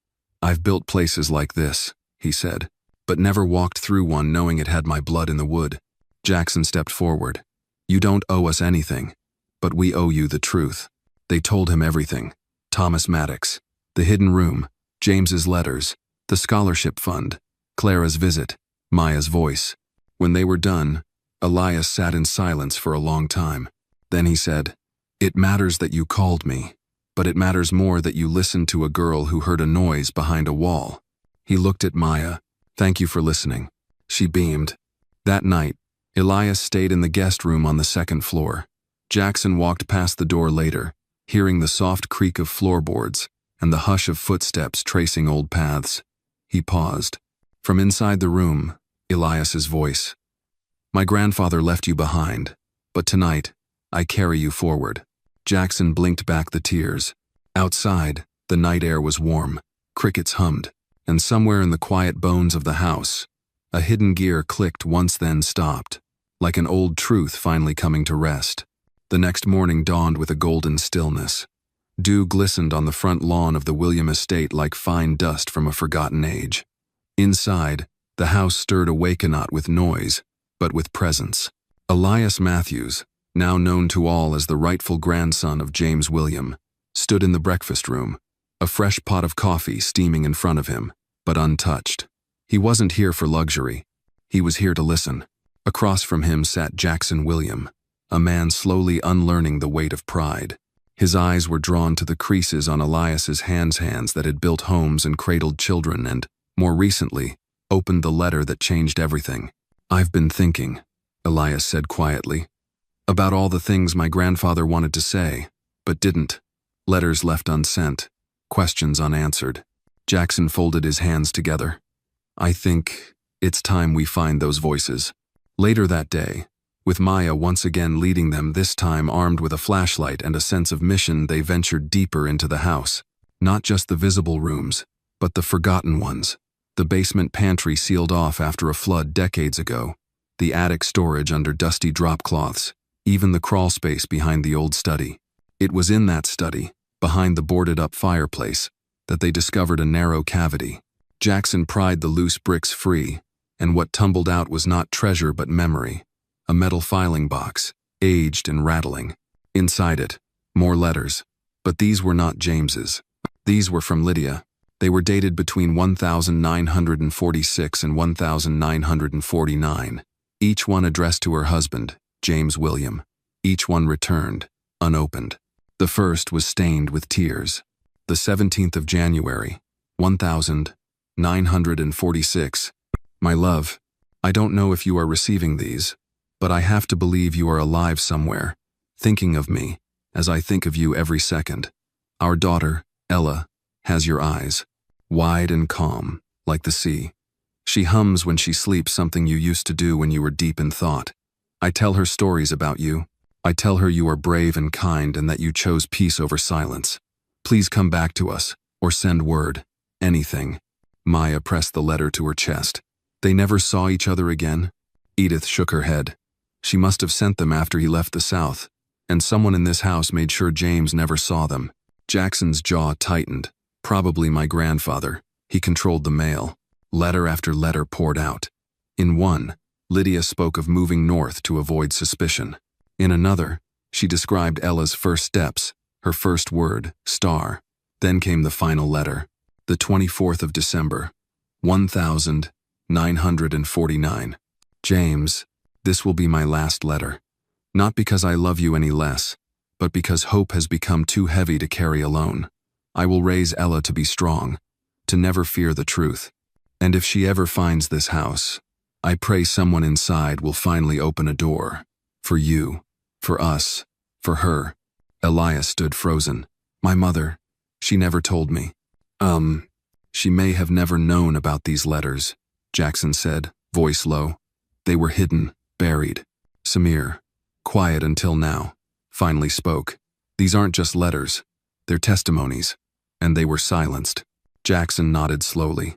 I've built places like this, he said, but never walked through one knowing it had my blood in the wood. Jackson stepped forward. You don't owe us anything, but we owe you the truth. They told him everything. Thomas Maddox, the hidden room, James's letters, the scholarship fund, Clara's visit, Maya's voice. When they were done, Elias sat in silence for a long time. Then he said, It matters that you called me, but it matters more that you listened to a girl who heard a noise behind a wall. He looked at Maya. Thank you for listening. She beamed. That night, Elias stayed in the guest room on the 2nd floor. Jackson walked past the door later, hearing the soft creak of floorboards and the hush of footsteps tracing old paths. He paused. From inside the room, Elias's voice. My grandfather left you behind, but tonight, I carry you forward." Jackson blinked back the tears. Outside, the night air was warm, crickets hummed, and somewhere in the quiet bones of the house, a hidden gear clicked once then stopped, like an old truth finally coming to rest. The next morning dawned with a golden stillness. Dew glistened on the front lawn of the William estate like fine dust from a forgotten age. Inside, the house stirred awake not with noise, but with presence. Elias Matthews, now known to all as the rightful grandson of James William, stood in the breakfast room, a fresh pot of coffee steaming in front of him, but untouched. He wasn't here for luxury. He was here to listen. Across from him sat Jackson William, a man slowly unlearning the weight of pride. His eyes were drawn to the creases on Elias's hands that had built homes and cradled children and, more recently, opened the letter that changed everything. "I've been thinking," Elias said quietly, "about all the things my grandfather wanted to say, but didn't. Letters left unsent, questions unanswered." Jackson folded his hands together. "I think it's time we find those voices." Later that day, with Maya once again leading them, this time armed with a flashlight and a sense of mission, they ventured deeper into the house. Not just the visible rooms, but the forgotten ones. The basement pantry sealed off after a flood decades ago, the attic storage under dusty drop cloths, even the crawl space behind the old study. It was in that study, behind the boarded-up fireplace, that they discovered a narrow cavity. Jackson pried the loose bricks free, and what tumbled out was not treasure but memory. A metal filing box, aged and rattling. Inside it, more letters. But these were not James's. These were from Lydia. They were dated between 1946 and 1949, each one addressed to her husband, James William. Each one returned, unopened. The first was stained with tears. The 17th of January, 1946. "My love, I don't know if you are receiving these, but I have to believe you are alive somewhere, thinking of me, as I think of you every second. Our daughter, Ella, has your eyes, wide and calm, like the sea. She hums when she sleeps, something you used to do when you were deep in thought. I tell her stories about you. I tell her you are brave and kind and that you chose peace over silence. Please come back to us, or send word, anything." Maya pressed the letter to her chest. "They never saw each other again?" Edith shook her head. "She must have sent them after he left the South, and someone in this house made sure James never saw them." Jackson's jaw tightened. "Probably my grandfather. He controlled the mail." Letter after letter poured out. In one, Lydia spoke of moving north to avoid suspicion. In another, she described Ella's first steps, her first word, star. Then came the final letter. The 24th of December, 1949. "James, this will be my last letter. Not because I love you any less, but because hope has become too heavy to carry alone. I will raise Ella to be strong, to never fear the truth. And if she ever finds this house, I pray someone inside will finally open a door. For you, for us, for her." Elias stood frozen. "My mother, she never told me." She may have never known about these letters," Jackson said, voice low. "They were hidden, buried." Samir, quiet until now, finally spoke. "These aren't just letters, they're testimonies." And they were silenced. Jackson nodded slowly.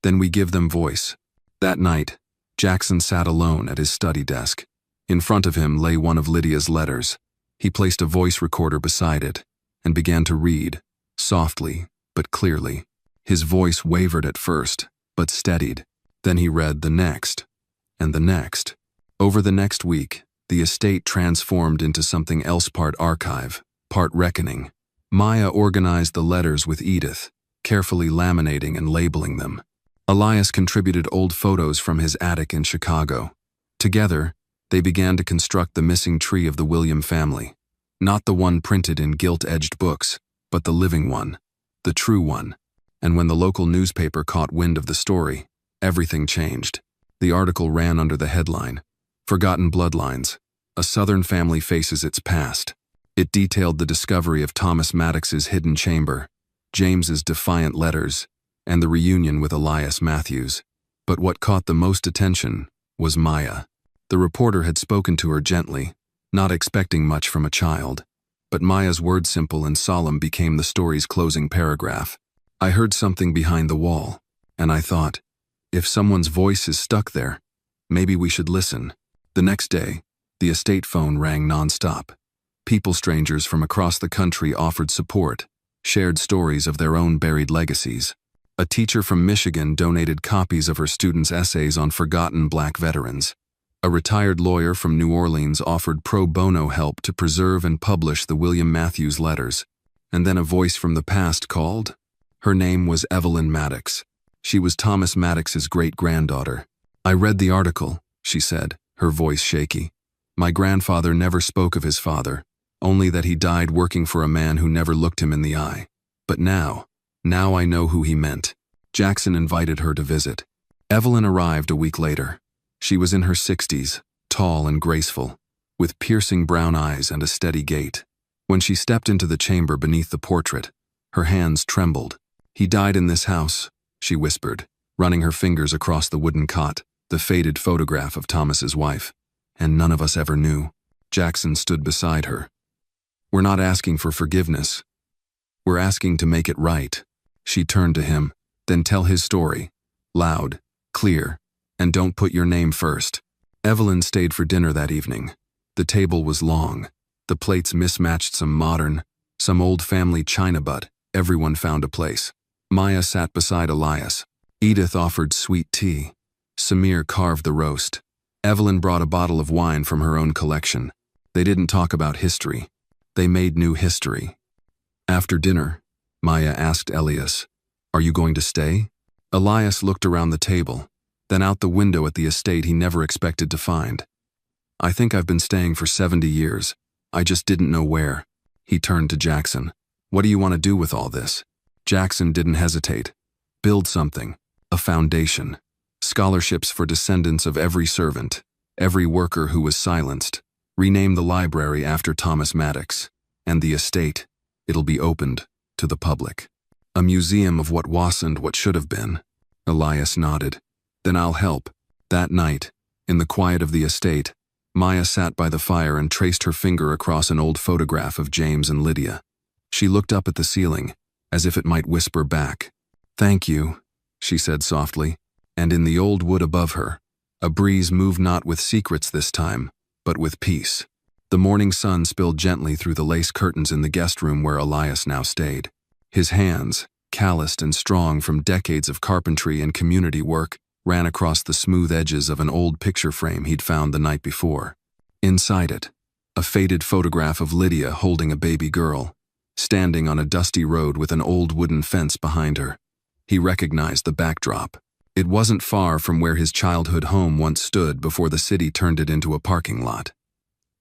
"Then we give them voice." That night, Jackson sat alone at his study desk. In front of him lay one of Lydia's letters. He placed a voice recorder beside it and began to read, softly but clearly. His voice wavered at first, but steadied. Then he read the next, and the next. Over the next week, the estate transformed into something else, part archive, part reckoning. Maya organized the letters with Edith, carefully laminating and labeling them. Elias contributed old photos from his attic in Chicago. Together, they began to construct the missing tree of the William family. Not the one printed in gilt-edged books, but the living one, the true one. And when the local newspaper caught wind of the story, everything changed. The article ran under the headline, "Forgotten Bloodlines. A Southern Family Faces Its Past." It detailed the discovery of Thomas Maddox's hidden chamber, James's defiant letters, and the reunion with Elias Matthews. But what caught the most attention was Maya. The reporter had spoken to her gently, not expecting much from a child. But Maya's words, simple and solemn, became the story's closing paragraph. I heard something behind the wall, and I thought, if someone's voice is stuck there, maybe we should listen. The next day, the estate phone rang nonstop. People, strangers from across the country, offered support, shared stories of their own buried legacies. A teacher from Michigan donated copies of her students' essays on forgotten Black veterans. A retired lawyer from New Orleans offered pro bono help to preserve and publish the William Matthews letters. And then a voice from the past called. Her name was Evelyn Maddox. She was Thomas Maddox's great-granddaughter. I read the article, she said, her voice shaky. My grandfather never spoke of his father, only that he died working for a man who never looked him in the eye. But now I know who he meant. Jackson invited her to visit. Evelyn arrived a week later. She was in her 60s, tall and graceful, with piercing brown eyes and a steady gait. When she stepped into the chamber beneath the portrait, her hands trembled. He died in this house, she whispered, running her fingers across the wooden cot, the faded photograph of Thomas's wife. And none of us ever knew. Jackson stood beside her. We're not asking for forgiveness. We're asking to make it right. She turned to him. Then tell his story. Loud, clear, and don't put your name first. Evelyn stayed for dinner that evening. The table was long. The plates mismatched, some modern, some old family china, but everyone found a place. Maya sat beside Elias. Edith offered sweet tea. Samir carved the roast. Evelyn brought a bottle of wine from her own collection. They didn't talk about history. They made new history. After dinner, Maya asked Elias, "Are you going to stay?" Elias looked around the table, then out the window at the estate he never expected to find. "I think I've been staying for 70 years. I just didn't know where." He turned to Jackson. "What do you want to do with all this?" Jackson didn't hesitate. "Build something. A foundation. Scholarships for descendants of every servant, every worker who was silenced. Rename the library after Thomas Maddox. And the estate, it'll be opened to the public. A museum of what wasn't, what should have been." Elias nodded. "Then I'll help." That night, in the quiet of the estate, Maya sat by the fire and traced her finger across an old photograph of James and Lydia. She looked up at the ceiling, as if it might whisper back. "Thank you," she said softly. And in the old wood above her, a breeze moved not with secrets this time, but with peace. The morning sun spilled gently through the lace curtains in the guest room where Elias now stayed. His hands, calloused and strong from decades of carpentry and community work, ran across the smooth edges of an old picture frame he'd found the night before. Inside it, a faded photograph of Lydia holding a baby girl, standing on a dusty road with an old wooden fence behind her. He recognized the backdrop. It wasn't far from where his childhood home once stood before the city turned it into a parking lot.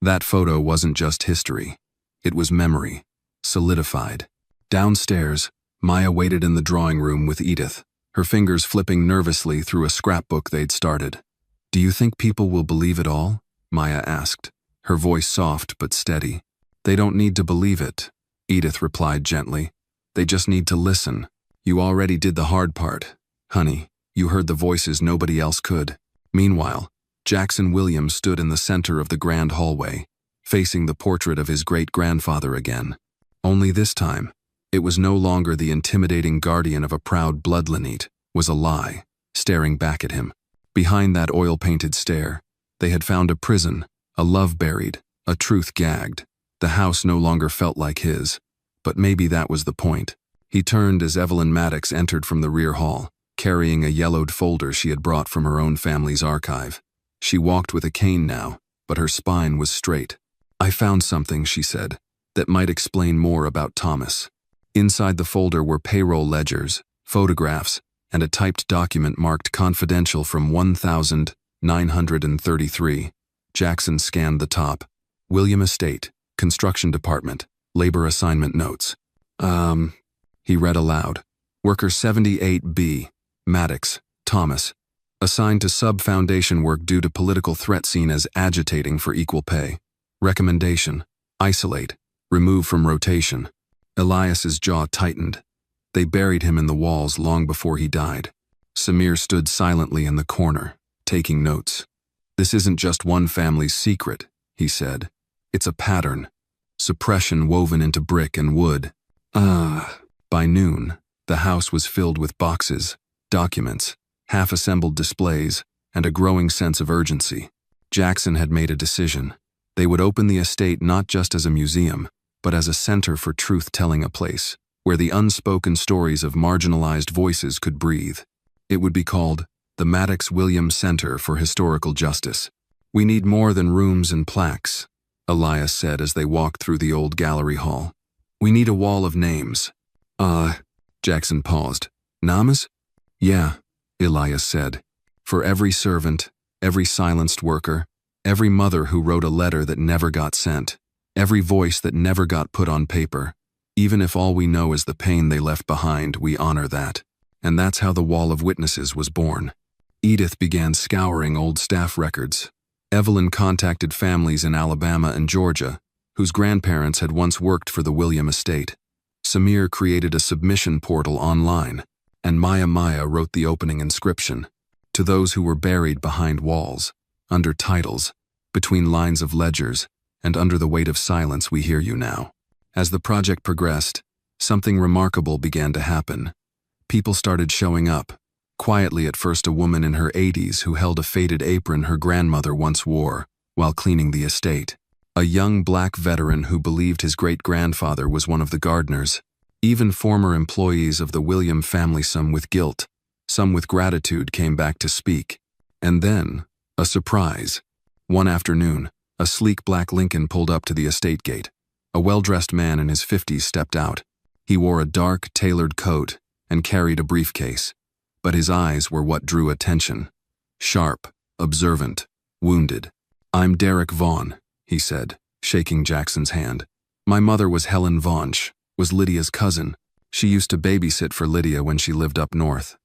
That photo wasn't just history. It was memory, solidified. Downstairs, Maya waited in the drawing room with Edith, her fingers flipping nervously through a scrapbook they'd started. "Do you think people will believe it all?" Maya asked, her voice soft but steady. "They don't need to believe it," Edith replied gently. "They just need to listen. You already did the hard part, honey. You heard the voices nobody else could." Meanwhile, Jackson Williams stood in the center of the grand hallway, facing the portrait of his great-grandfather again. Only this time, it was no longer the intimidating guardian of a proud blood lineage, was a lie, staring back at him. Behind that oil-painted stare, they had found a prison, a love buried, a truth gagged. The house no longer felt like his, but maybe that was the point. He turned as Evelyn Maddox entered from the rear hall, carrying a yellowed folder she had brought from her own family's archive. She walked with a cane now, but her spine was straight. "I found something," she said, "that might explain more about Thomas." Inside the folder were payroll ledgers, photographs, and a typed document marked confidential from 1933. Jackson scanned the top. "William Estate, Construction Department, Labor Assignment Notes." He read aloud. "Worker 78B, Maddox, Thomas, assigned to sub-foundation work due to political threat seen as agitating for equal pay. Recommendation: isolate, remove from rotation." Elias's jaw tightened. They buried him in the walls long before he died. Samir stood silently in the corner, taking notes. This isn't just one family's secret, he said. It's a pattern. Suppression woven into brick and wood. By noon, the house was filled with boxes, documents, half-assembled displays, and a growing sense of urgency. Jackson had made a decision. They would open the estate not just as a museum, but as a center for truth-telling, a place where the unspoken stories of marginalized voices could breathe. It would be called the Maddox Williams Center for Historical Justice. "We need more than rooms and plaques," Elias said as they walked through the old gallery hall. "We need a wall of names." Jackson paused. "Names?" "Yeah," Elias said. "For every servant, every silenced worker, every mother who wrote a letter that never got sent, every voice that never got put on paper. Even if all we know is the pain they left behind, we honor that." And that's how the Wall of Witnesses was born. Edith began scouring old staff records. Evelyn contacted families in Alabama and Georgia, whose grandparents had once worked for the William estate. Samir created a submission portal online, and Maya wrote the opening inscription. To those who were buried behind walls, under titles, between lines of ledgers, and under the weight of silence, we hear you now. As the project progressed, something remarkable began to happen. People started showing up. Quietly at first, a woman in her 80s who held a faded apron her grandmother once wore while cleaning the estate. A young black veteran who believed his great-grandfather was one of the gardeners. Even former employees of the William family, some with guilt, some with gratitude, came back to speak. And then, a surprise. One afternoon, a sleek black Lincoln pulled up to the estate gate. A well-dressed man in his 50s stepped out. He wore a dark, tailored coat and carried a briefcase. But his eyes were what drew attention. Sharp, observant, wounded. "I'm Derek Vaughn," he said, shaking Jackson's hand. "My mother was Helen Vaughnsh, was Lydia's cousin. She used to babysit for Lydia when she lived up north."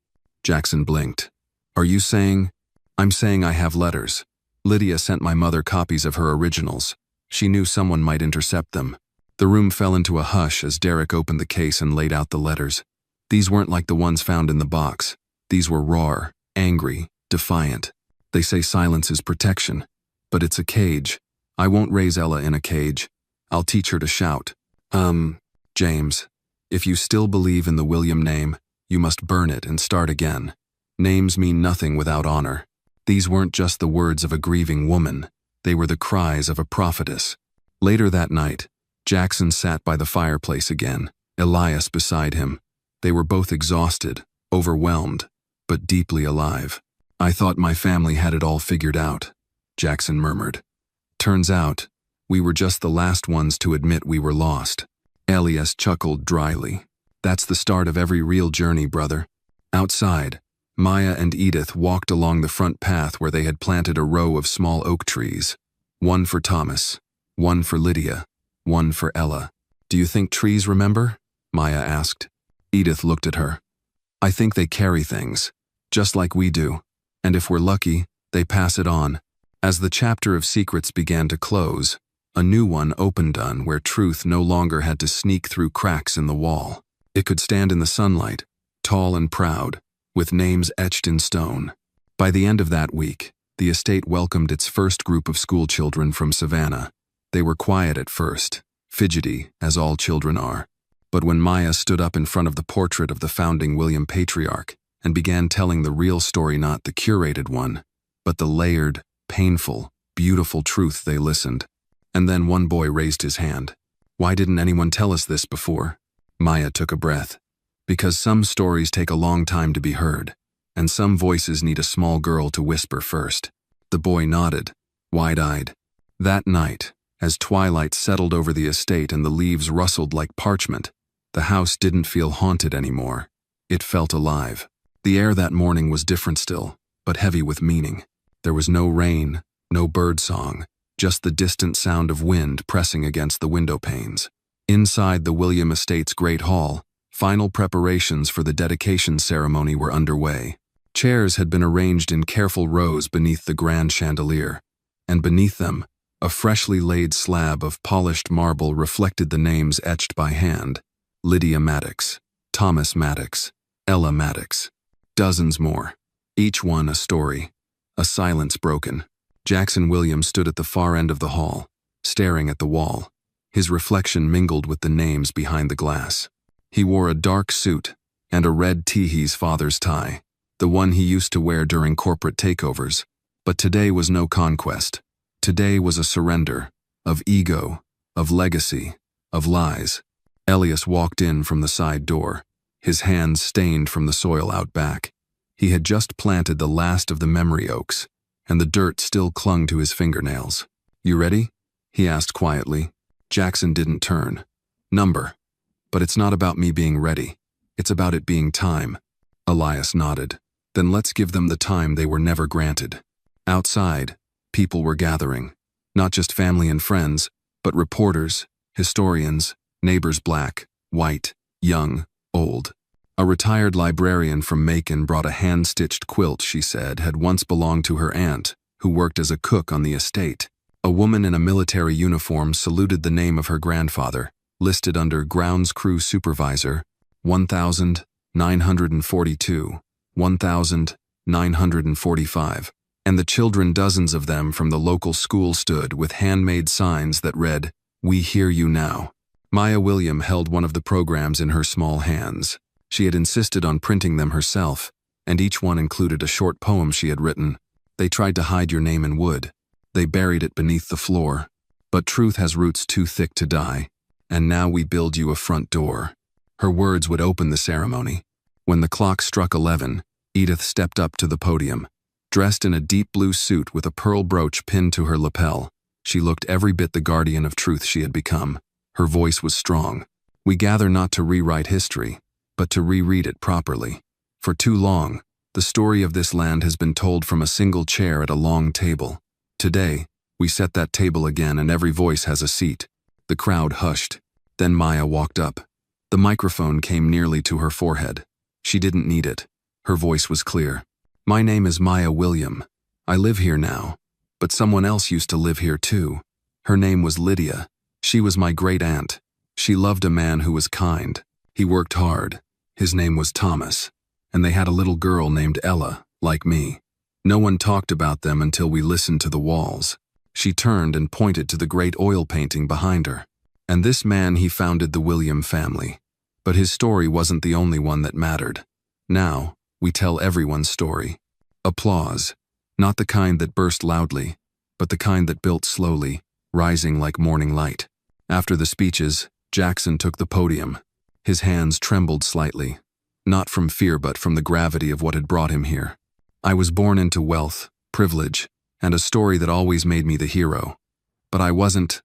Jackson blinked. "Are you saying?" "I'm saying I have letters. Lydia sent my mother copies of her originals. She knew someone might intercept them." The room fell into a hush as Derek opened the case and laid out the letters. These weren't like the ones found in the box. These were raw, angry, defiant. "They say silence is protection, but it's a cage. I won't raise Ella in a cage. I'll teach her to shout. James, if you still believe in the William name, you must burn it and start again. Names mean nothing without honor." These weren't just the words of a grieving woman. They were the cries of a prophetess. Later that night, Jackson sat by the fireplace again, Elias beside him. They were both exhausted, overwhelmed, but deeply alive. "I thought my family had it all figured out," Jackson murmured. "Turns out, we were just the last ones to admit we were lost." Elias chuckled dryly. "That's the start of every real journey, brother." Outside, Maya and Edith walked along the front path where they had planted a row of small oak trees. One for Thomas, one for Lydia, one for Ella. "Do you think trees remember?" Maya asked. Edith looked at her. "I think they carry things, just like we do, and if we're lucky, they pass it on." As the chapter of secrets began to close, a new one opened on where truth no longer had to sneak through cracks in the wall. It could stand in the sunlight, tall and proud, with names etched in stone. By the end of that week, the estate welcomed its first group of school children from Savannah. They were quiet at first, fidgety, as all children are. But when Maya stood up in front of the portrait of the founding William patriarch and began telling the real story, not the curated one, but the layered, painful, beautiful truth, they listened. And then one boy raised his hand. "Why didn't anyone tell us this before?" Maya took a breath. "Because some stories take a long time to be heard, and some voices need a small girl to whisper first." The boy nodded, wide-eyed. That night, as twilight settled over the estate and the leaves rustled like parchment, the house didn't feel haunted anymore. It felt alive. The air that morning was different still, but heavy with meaning. There was no rain, no bird song, just the distant sound of wind pressing against the window panes. Inside the William estate's great hall, final preparations for the dedication ceremony were underway. Chairs had been arranged in careful rows beneath the grand chandelier, and beneath them, a freshly laid slab of polished marble reflected the names etched by hand: Lydia Maddox, Thomas Maddox, Ella Maddox. Dozens more, each one a story, a silence broken. Jackson Williams stood at the far end of the hall, staring at the wall. His reflection mingled with the names behind the glass. He wore a dark suit and a red Teehee's father's tie, the one he used to wear during corporate takeovers. But today was no conquest. Today was a surrender, of ego, of legacy, of lies. Elias walked in from the side door, his hands stained from the soil out back. He had just planted the last of the memory oaks, and the dirt still clung to his fingernails. "You ready?" he asked quietly. Jackson didn't turn. "Number. But it's not about me being ready. It's about it being time." Elias nodded. "Then let's give them the time they were never granted." Outside, people were gathering. Not just family and friends, but reporters, historians, neighbors black, white, young, old. A retired librarian from Macon brought a hand-stitched quilt she said had once belonged to her aunt, who worked as a cook on the estate. A woman in a military uniform saluted the name of her grandfather, listed under Grounds Crew Supervisor, 1,942, 1,945, and the children, dozens of them from the local school, stood with handmade signs that read, "We hear you now." Maya William held one of the programs in her small hands. She had insisted on printing them herself, and each one included a short poem she had written. "They tried to hide your name in wood. They buried it beneath the floor. But truth has roots too thick to die, and now we build you a front door." Her words would open the ceremony. When the clock struck 11, Edith stepped up to the podium. Dressed in a deep blue suit with a pearl brooch pinned to her lapel, she looked every bit the guardian of truth she had become. Her voice was strong. "We gather not to rewrite history, but to reread it properly. For too long, the story of this land has been told from a single chair at a long table. Today, we set that table again and every voice has a seat." The crowd hushed. Then Maya walked up. The microphone came nearly to her forehead. She didn't need it. Her voice was clear. "My name is Maya William. I live here now, but someone else used to live here too. Her name was Lydia. She was my great-aunt. She loved a man who was kind. He worked hard. His name was Thomas. And they had a little girl named Ella, like me. No one talked about them until we listened to the walls." She turned and pointed to the great oil painting behind her. "And this man, he founded the William family. But his story wasn't the only one that mattered. Now, we tell everyone's story." Applause. Not the kind that burst loudly, but the kind that built slowly, rising like morning light. After the speeches, Jackson took the podium. His hands trembled slightly, not from fear but from the gravity of what had brought him here. "I was born into wealth, privilege, and a story that always made me the hero. But I wasn't.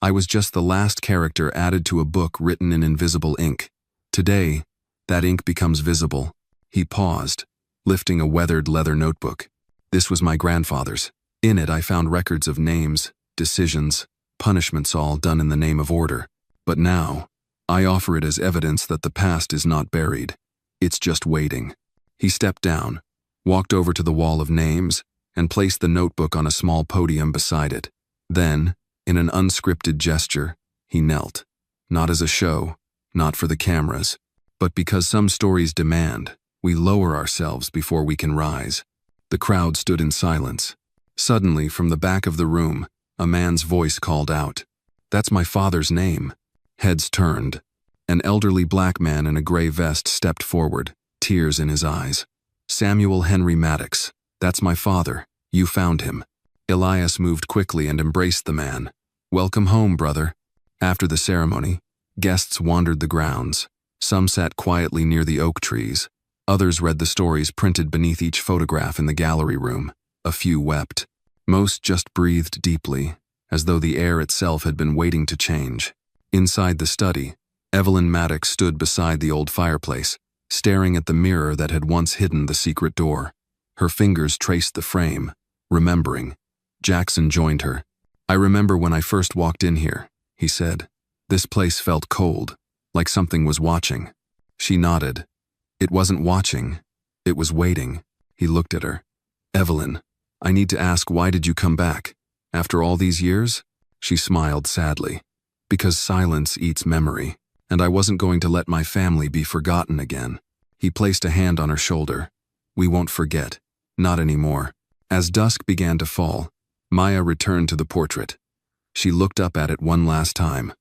I was just the last character added to a book written in invisible ink. Today, that ink becomes visible." He paused, lifting a weathered leather notebook. "This was my grandfather's. In it I found records of names, decisions, punishments, all done in the name of order. But now, I offer it as evidence that the past is not buried. It's just waiting." He stepped down, walked over to the wall of names, and placed the notebook on a small podium beside it. Then, in an unscripted gesture, he knelt. Not as a show, not for the cameras, but because some stories demand we lower ourselves before we can rise. The crowd stood in silence. Suddenly, from the back of the room, a man's voice called out, "That's my father's name." Heads turned. An elderly black man in a gray vest stepped forward, tears in his eyes. "Samuel Henry Maddox. That's my father. You found him." Elias moved quickly and embraced the man. "Welcome home, brother." After the ceremony, guests wandered the grounds. Some sat quietly near the oak trees. Others read the stories printed beneath each photograph in the gallery room. A few wept. Most just breathed deeply, as though the air itself had been waiting to change. Inside the study, Evelyn Maddox stood beside the old fireplace, staring at the mirror that had once hidden the secret door. Her fingers traced the frame, remembering. Jackson joined her. "I remember when I first walked in here," he said. "This place felt cold, like something was watching." She nodded. "It wasn't watching, it was waiting." He looked at her. "Evelyn, I need to ask, why did you come back? After all these years?" She smiled sadly. "Because silence eats memory, and I wasn't going to let my family be forgotten again." He placed a hand on her shoulder. "We won't forget. Not anymore." As dusk began to fall, Maya returned to the portrait. She looked up at it one last time.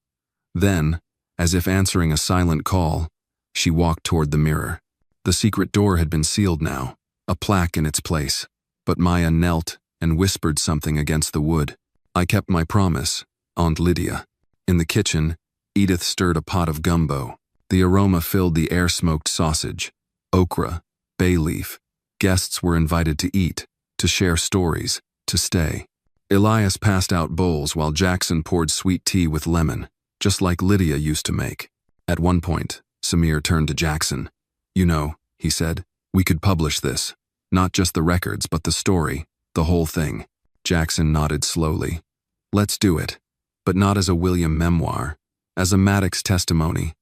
Then, as if answering a silent call, she walked toward the mirror. The secret door had been sealed now, a plaque in its place, but Maya knelt and whispered something against the wood. "I kept my promise, Aunt Lydia." In the kitchen, Edith stirred a pot of gumbo. The aroma filled the air-smoked sausage, okra, bay leaf. Guests were invited to eat, to share stories, to stay. Elias passed out bowls while Jackson poured sweet tea with lemon, just like Lydia used to make. At one point, Samir turned to Jackson. "You know," he said, "we could publish this. Not just the records, but the story, the whole thing." Jackson nodded slowly. "Let's do it. But not as a William memoir, as a Maddox testimony."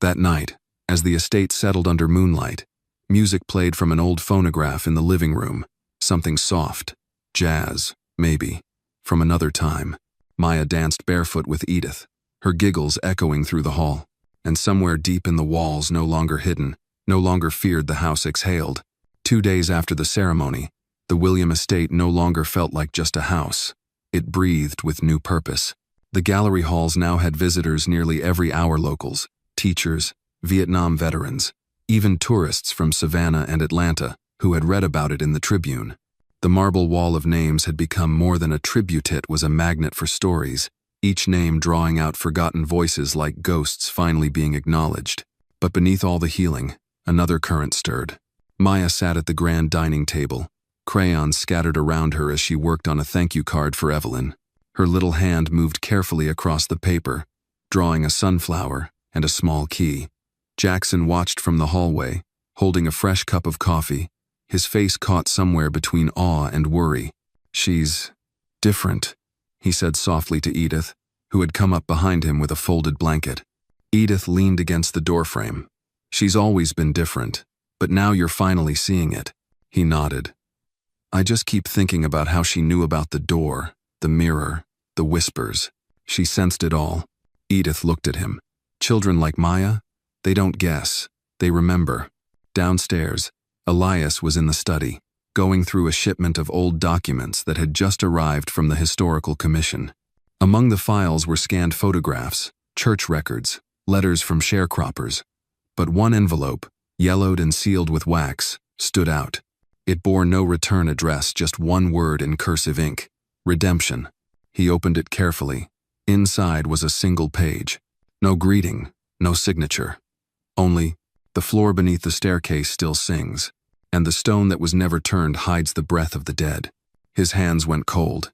That night, as the estate settled under moonlight, music played from an old phonograph in the living room. Something soft, jazz, maybe, from another time. Maya danced barefoot with Edith, her giggles echoing through the hall. And somewhere deep in the walls, no longer hidden, no longer feared, the house exhaled. 2 days after the ceremony, the William estate no longer felt like just a house. It breathed with new purpose. The gallery halls now had visitors nearly every hour: locals, teachers, Vietnam veterans, even tourists from Savannah and Atlanta who had read about it in the Tribune. The marble wall of names had become more than a tribute, it was a magnet for stories, each name drawing out forgotten voices like ghosts finally being acknowledged. But beneath all the healing, another current stirred. Maya sat at the grand dining table, crayons scattered around her as she worked on a thank you card for Evelyn. Her little hand moved carefully across the paper, drawing a sunflower and a small key. Jackson watched from the hallway, holding a fresh cup of coffee, his face caught somewhere between awe and worry. "She's different," he said softly to Edith, who had come up behind him with a folded blanket. Edith leaned against the doorframe. "She's always been different, but now you're finally seeing it." He nodded. "I just keep thinking about how she knew about the door, the mirror, the whispers. She sensed it all." Edith looked at him. "Children like Maya? They don't guess. They remember." Downstairs, Elias was in the study, going through a shipment of old documents that had just arrived from the Historical Commission. Among the files were scanned photographs, church records, letters from sharecroppers. But one envelope, yellowed and sealed with wax, stood out. It bore no return address, just one word in cursive ink: redemption. He opened it carefully. Inside was a single page. No greeting, no signature. Only, "The floor beneath the staircase still sings, and the stone that was never turned hides the breath of the dead." His hands went cold.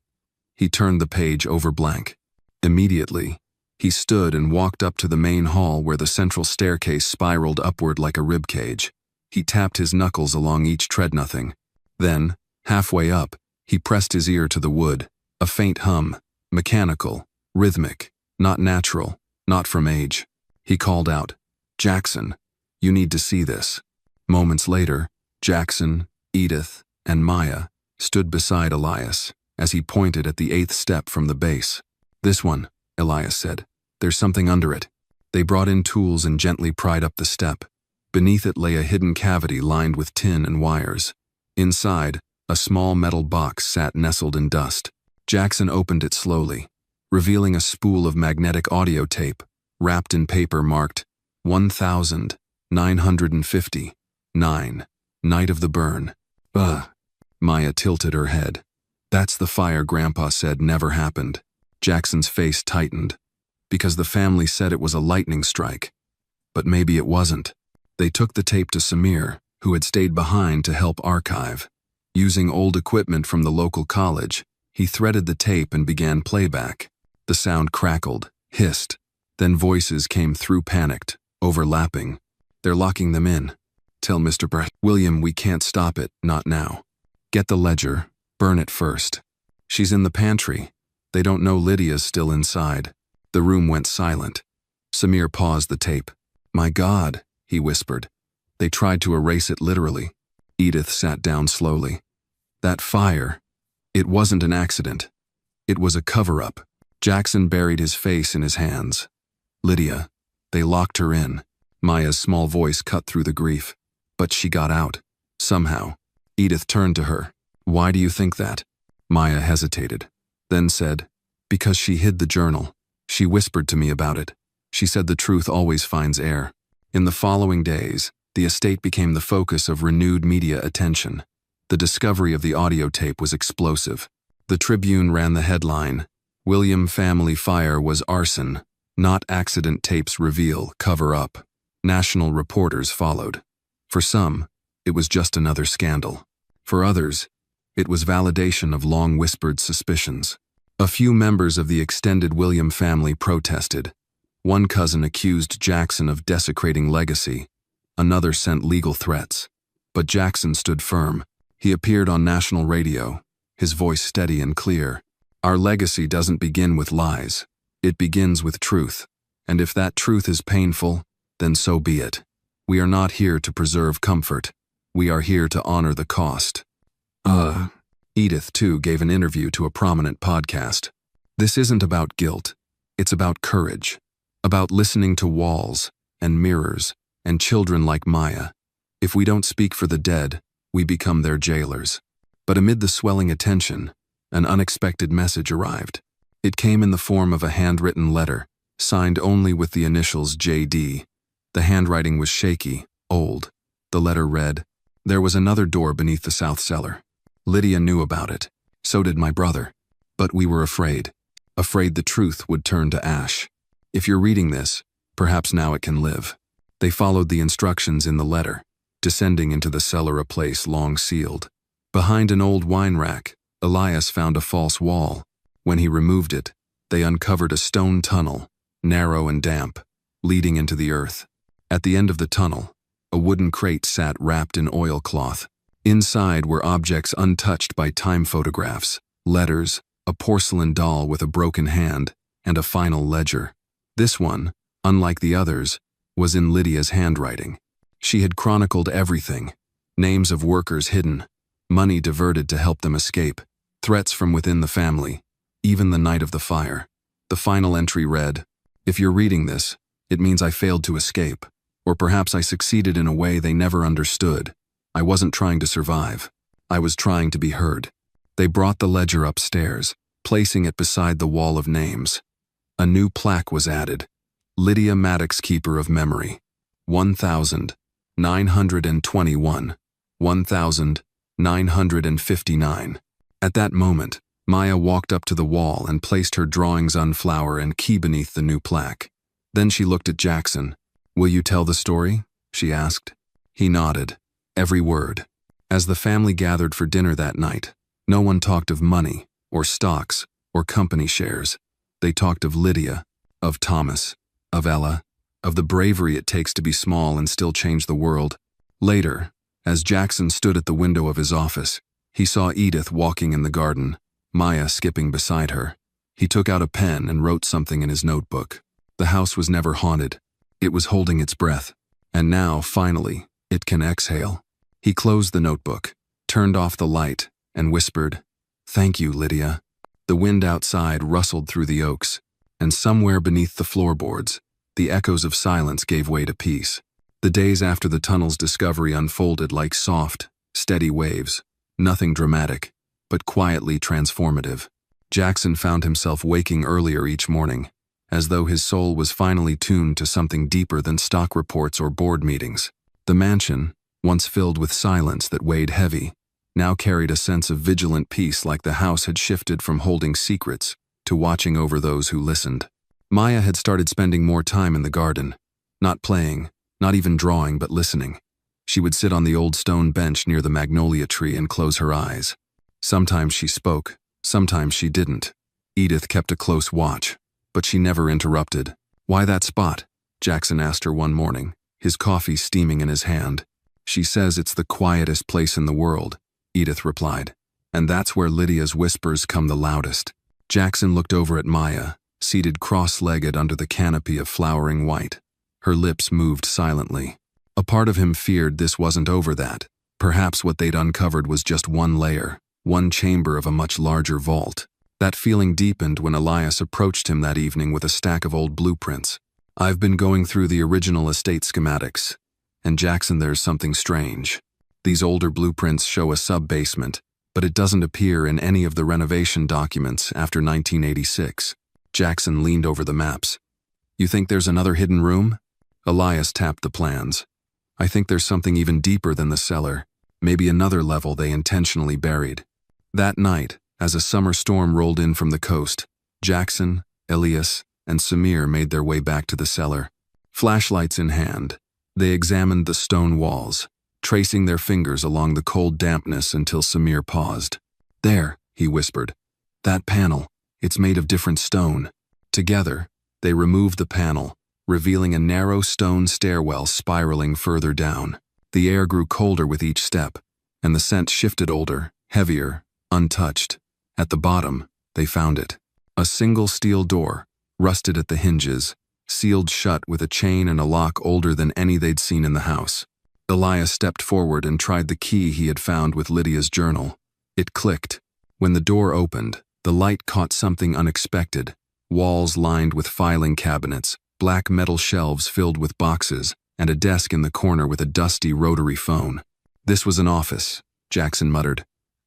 He turned the page over blank. Immediately, he stood and walked up to the main hall where the central staircase spiraled upward like a rib cage. He tapped his knuckles along each tread. Nothing. Then, halfway up, he pressed his ear to the wood. A faint hum, mechanical, rhythmic, not natural, not from age. He called out, "Jackson, you need to see this." Moments later, Jackson, Edith, and Maya stood beside Elias as he pointed at the 8th step from the base. "This one," Elias said. "There's something under it." They brought in tools and gently pried up the step. Beneath it lay a hidden cavity lined with tin and wires. Inside, a small metal box sat nestled in dust. Jackson opened it slowly, revealing a spool of magnetic audio tape, wrapped in paper marked 1959, Night of the Burn. "Ugh." Maya tilted her head. "That's the fire Grandpa said never happened." Jackson's face tightened, because the family said it was a lightning strike. But maybe it wasn't. They took the tape to Samir, who had stayed behind to help archive. Using old equipment from the local college, he threaded the tape and began playback. The sound crackled, hissed, then voices came through, panicked, overlapping. "They're locking them in. Tell Mr. William we can't stop it, not now. Get the ledger, burn it first. She's in the pantry. They don't know Lydia's still inside." The room went silent. Samir paused the tape. "My God," he whispered. "They tried to erase it literally." Edith sat down slowly. "That fire, it wasn't an accident. It was a cover-up." Jackson buried his face in his hands. "Lydia, they locked her in." Maya's small voice cut through the grief. "But she got out. Somehow." Edith turned to her. "Why do you think that?" Maya hesitated, then said, "Because she hid the journal. She whispered to me about it. She said the truth always finds air." In the following days, the estate became the focus of renewed media attention. The discovery of the audio tape was explosive. The Tribune ran the headline, "William family fire was arson, not accident tapes reveal, cover up." National reporters followed. For some, it was just another scandal. For others, it was validation of long-whispered suspicions. A few members of the extended William family protested. One cousin accused Jackson of desecrating legacy. Another sent legal threats. But Jackson stood firm. He appeared on national radio, his voice steady and clear. "Our legacy doesn't begin with lies. It begins with truth. And if that truth is painful, then so be it. We are not here to preserve comfort. We are here to honor the cost." Edith, too, gave an interview to a prominent podcast. "This isn't about guilt. It's about courage. About listening to walls and mirrors and children like Maya. If we don't speak for the dead, we become their jailers." But amid the swelling attention, an unexpected message arrived. It came in the form of a handwritten letter, signed only with the initials J.D. The handwriting was shaky, old. The letter read, "There was another door beneath the south cellar. Lydia knew about it. So did my brother. But we were afraid. Afraid the truth would turn to ash. If you're reading this, perhaps now it can live." They followed the instructions in the letter, descending into the cellar, a place long sealed. Behind an old wine rack, Elias found a false wall. When he removed it, they uncovered a stone tunnel, narrow and damp, leading into the earth. At the end of the tunnel, a wooden crate sat wrapped in oilcloth. Inside were objects untouched by time photographs, letters, a porcelain doll with a broken hand, and a final ledger. This one, unlike the others, was in Lydia's handwriting. She had chronicled everything: names of workers hidden, money diverted to help them escape, threats from within the family, even the night of the fire. The final entry read, "If you're reading this, it means I failed to escape, or perhaps I succeeded in a way they never understood. I wasn't trying to survive. I was trying to be heard." They brought the ledger upstairs, placing it beside the wall of names. A new plaque was added. "Lydia Maddox, Keeper of Memory. 1,921. 1,959. At that moment, Maya walked up to the wall and placed her drawings on flower and key beneath the new plaque. Then she looked at Jackson. "Will you tell the story?" she asked. He nodded, every word. As the family gathered for dinner that night, no one talked of money, or stocks, or company shares. They talked of Lydia, of Thomas, of Ella, of the bravery it takes to be small and still change the world. Later, as Jackson stood at the window of his office, he saw Edith walking in the garden, Maya skipping beside her. He took out a pen and wrote something in his notebook. The house was never haunted. It was holding its breath. And now, finally, it can exhale. He closed the notebook, turned off the light, and whispered, "Thank you, Lydia." The wind outside rustled through the oaks, and somewhere beneath the floorboards, the echoes of silence gave way to peace. The days after the tunnel's discovery unfolded like soft, steady waves, nothing dramatic, but quietly transformative. Jackson found himself waking earlier each morning, as though his soul was finally tuned to something deeper than stock reports or board meetings. The mansion, once filled with silence that weighed heavy, now carried a sense of vigilant peace, like the house had shifted from holding secrets to watching over those who listened. Maya had started spending more time in the garden, not playing, not even drawing, but listening. She would sit on the old stone bench near the magnolia tree and close her eyes. Sometimes she spoke, sometimes she didn't. Edith kept a close watch, but she never interrupted. "Why that spot?" Jackson asked her one morning, his coffee steaming in his hand. "She says it's the quietest place in the world," Edith replied. "And that's where Lydia's whispers come the loudest." Jackson looked over at Maya, seated cross-legged under the canopy of flowering white. Her lips moved silently. A part of him feared this wasn't over, that perhaps what they'd uncovered was just one layer, one chamber of a much larger vault. That feeling deepened when Elias approached him that evening with a stack of old blueprints. "I've been going through the original estate schematics, and Jackson, there's something strange. These older blueprints show a sub-basement, but it doesn't appear in any of the renovation documents after 1986. Jackson leaned over the maps. You think there's another hidden room? Elias tapped the plans. I think there's something even deeper than the cellar, maybe another level they intentionally buried. That night, as a summer storm rolled in from the coast, Jackson, Elias, and Samir made their way back to the cellar. Flashlights in hand, they examined the stone walls, tracing their fingers along the cold dampness until Samir paused. There, he whispered. That panel, it's made of different stone. Together, they removed the panel, revealing a narrow stone stairwell spiraling further down. The air grew colder with each step, and the scent shifted older, heavier, untouched. At the bottom, they found it. A single steel door, rusted at the hinges, sealed shut with a chain and a lock older than any they'd seen in the house. Elias stepped forward and tried the key he had found with Lydia's journal. It clicked. When the door opened, the light caught something unexpected. Walls lined with filing cabinets, black metal shelves filled with boxes, and a desk in the corner with a dusty rotary phone. This was an office, Jackson muttered.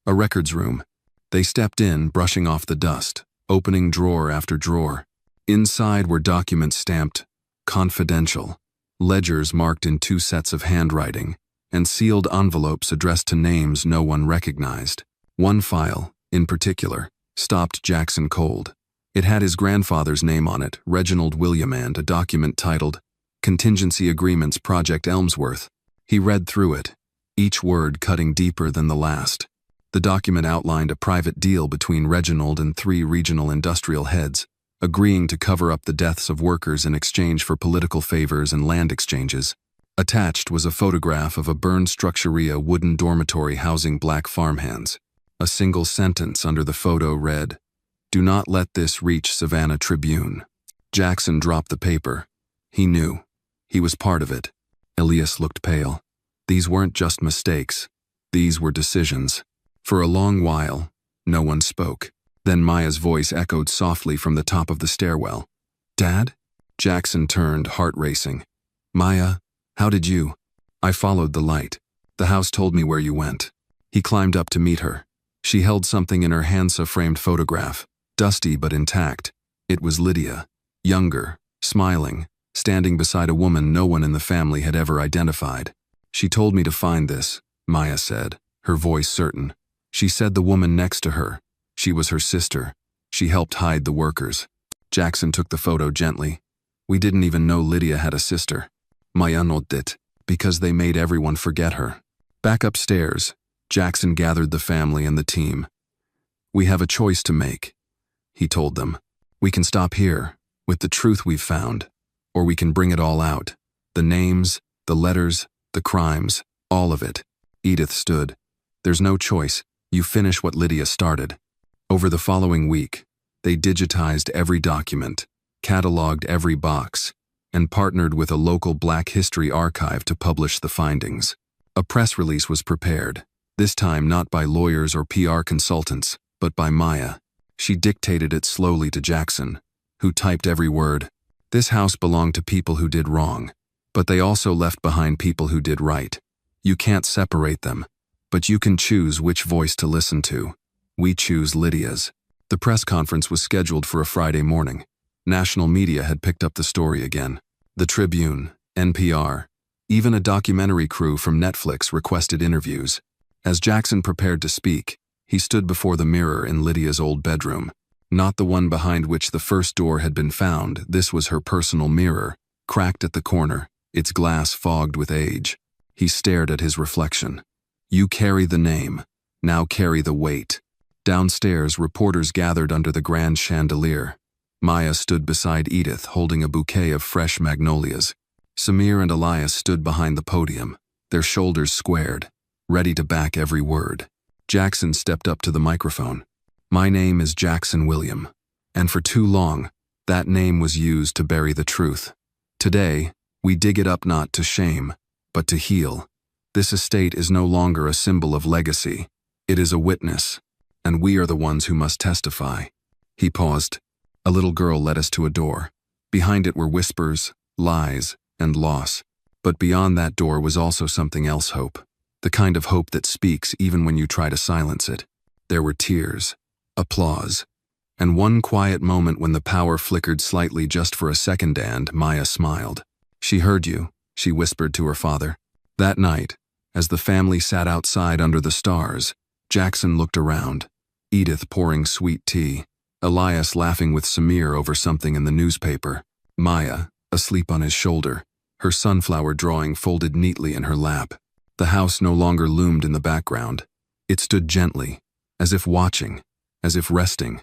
A records room. They stepped in, brushing off the dust, opening drawer after drawer. Inside were documents stamped confidential, ledgers marked in 2 sets of handwriting, and sealed envelopes addressed to names no one recognized. One file, in particular, stopped Jackson cold. It had his grandfather's name on it, Reginald William, and a document titled Contingency Agreements Project Elmsworth. He read through it, each word cutting deeper than the last. The document outlined a private deal between Reginald and 3 regional industrial heads, agreeing to cover up the deaths of workers in exchange for political favors and land exchanges. Attached was a photograph of a burned structuria wooden dormitory housing black farmhands. A single sentence under the photo read, "Do not let this reach Savannah Tribune." Jackson dropped the paper. He knew. He was part of it. Elias looked pale. These weren't just mistakes. These were decisions. For a long while, no one spoke. Then Maya's voice echoed softly from the top of the stairwell. "Dad?" Jackson turned, heart racing. "Maya, how did you?" "I followed the light. The house told me where you went." He climbed up to meet her. She held something in her hands, a framed photograph, dusty but intact. It was Lydia, younger, smiling, standing beside a woman no one in the family had ever identified. "She told me to find this," Maya said, her voice certain. She said the woman next to her, she was her sister. She helped hide the workers. Jackson took the photo gently. "We didn't even know Lydia had a sister." Maya nodded, because they made everyone forget her. Back upstairs, Jackson gathered the family and the team. "We have a choice to make," he told them. "We can stop here, with the truth we've found, or we can bring it all out. The names, the letters, the crimes, all of it." Edith stood. "There's no choice. You finish what Lydia started." Over the following week, they digitized every document, cataloged every box, and partnered with a local Black History archive to publish the findings. A press release was prepared, this time not by lawyers or PR consultants, but by Maya. She dictated it slowly to Jackson, who typed every word. This house belonged to people who did wrong, but they also left behind people who did right. You can't separate them, but you can choose which voice to listen to. We choose Lydia's. The press conference was scheduled for a Friday morning. National media had picked up the story again. The Tribune, NPR, even a documentary crew from Netflix requested interviews. As Jackson prepared to speak, he stood before the mirror in Lydia's old bedroom. Not the one behind which the first door had been found. This was her personal mirror, cracked at the corner, its glass fogged with age. He stared at his reflection. "You carry the name. Now carry the weight." Downstairs, reporters gathered under the grand chandelier. Maya stood beside Edith, holding a bouquet of fresh magnolias. Samir and Elias stood behind the podium, their shoulders squared, ready to back every word. Jackson stepped up to the microphone. "My name is Jackson William, and for too long, that name was used to bury the truth. Today, we dig it up not to shame, but to heal. This estate is no longer a symbol of legacy. It is a witness, and we are the ones who must testify." He paused. A little girl led us to a door. Behind it were whispers, lies, and loss. But beyond that door was also something else, hope. The kind of hope that speaks even when you try to silence it. There were tears, applause, and one quiet moment when the power flickered slightly just for a second and Maya smiled. "She heard you," she whispered to her father. That night, as the family sat outside under the stars, Jackson looked around, Edith pouring sweet tea, Elias laughing with Samir over something in the newspaper, Maya, asleep on his shoulder, her sunflower drawing folded neatly in her lap. The house no longer loomed in the background. It stood gently, as if watching, as if resting.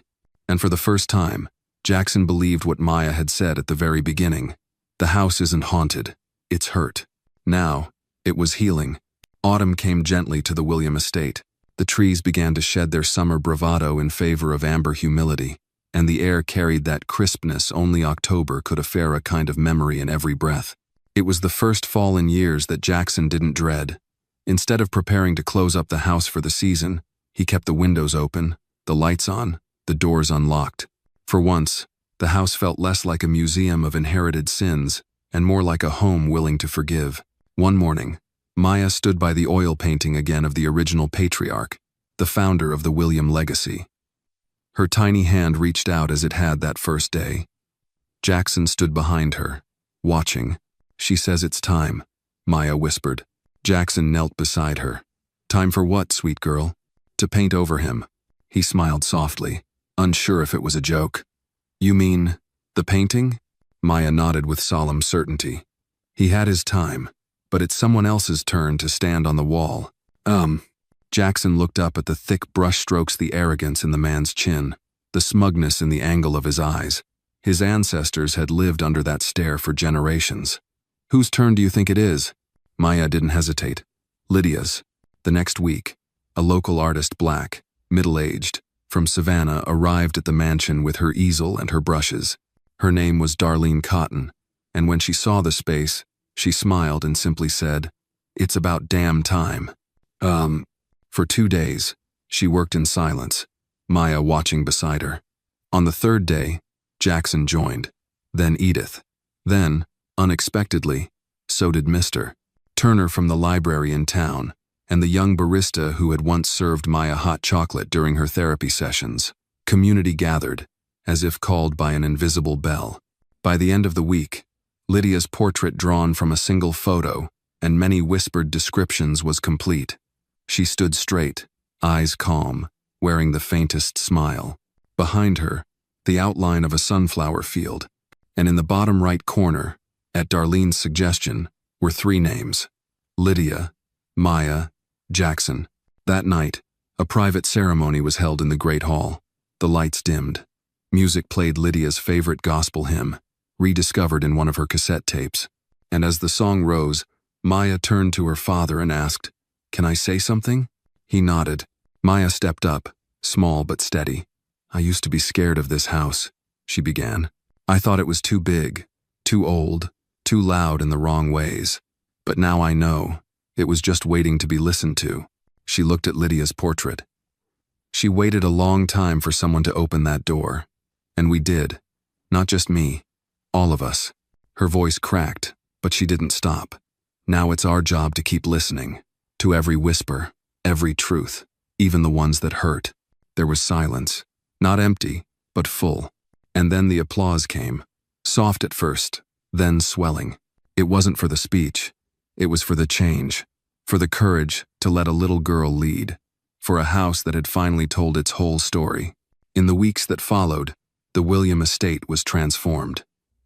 And for the first time, Jackson believed what Maya had said at the very beginning. The house isn't haunted, it's hurt. Now, it was healing. Autumn came gently to the William estate. The trees began to shed their summer bravado in favor of amber humility, and the air carried that crispness only October could affair a kind of memory in every breath. It was the first fall in years that Jackson didn't dread. Instead of preparing to close up the house for the season, he kept the windows open, the lights on, the doors unlocked. For once, the house felt less like a museum of inherited sins and more like a home willing to forgive. One morning, Maya stood by the oil painting again of the original patriarch, the founder of the William legacy. Her tiny hand reached out as it had that first day. Jackson stood behind her, watching. "She says it's time," Maya whispered. Jackson knelt beside her. "Time for what, sweet girl?" "To paint over him." He smiled softly, unsure if it was a joke. "You mean, the painting?" Maya nodded with solemn certainty. "He had his time, but it's someone else's turn to stand on the wall." Jackson looked up at the thick brushstrokes, the arrogance in the man's chin, the smugness in the angle of his eyes. His ancestors had lived under that stare for generations. "Whose turn do you think it is?" Maya didn't hesitate. "Lydia's." The next week, a local artist, black, middle-aged, from Savannah, arrived at the mansion with her easel and her brushes. Her name was Darlene Cotton, and when she saw the space, she smiled and simply said, "It's about damn time." For 2 days, she worked in silence, Maya watching beside her. On the third day, Jackson joined, then Edith. Then, unexpectedly, so did Mr. Turner from the library in town, and the young barista who had once served Maya hot chocolate during her therapy sessions. Community gathered, as if called by an invisible bell. By the end of the week, Lydia's portrait drawn from a single photo and many whispered descriptions was complete. She stood straight, eyes calm, wearing the faintest smile. Behind her, the outline of a sunflower field, and in the bottom right corner, at Darlene's suggestion, were 3 names: Lydia, Maya, Jackson. That night, a private ceremony was held in the Great Hall. The lights dimmed. Music played Lydia's favorite gospel hymn, rediscovered in one of her cassette tapes. And as the song rose, Maya turned to her father and asked, "Can I say something?" He nodded. Maya stepped up, small but steady. "I used to be scared of this house," she began. "I thought it was too big, too old, too loud in the wrong ways. But now I know, it was just waiting to be listened to." She looked at Lydia's portrait. "She waited a long time for someone to open that door. And we did. Not just me. All of us." Her voice cracked, but she didn't stop. "Now it's our job to keep listening. To every whisper, every truth, even the ones that hurt." There was silence. Not empty, but full. And then the applause came. Soft at first, then swelling. It wasn't for the speech. It was for the change. For the courage to let a little girl lead. For a house that had finally told its whole story. In the weeks that followed, the William estate was transformed.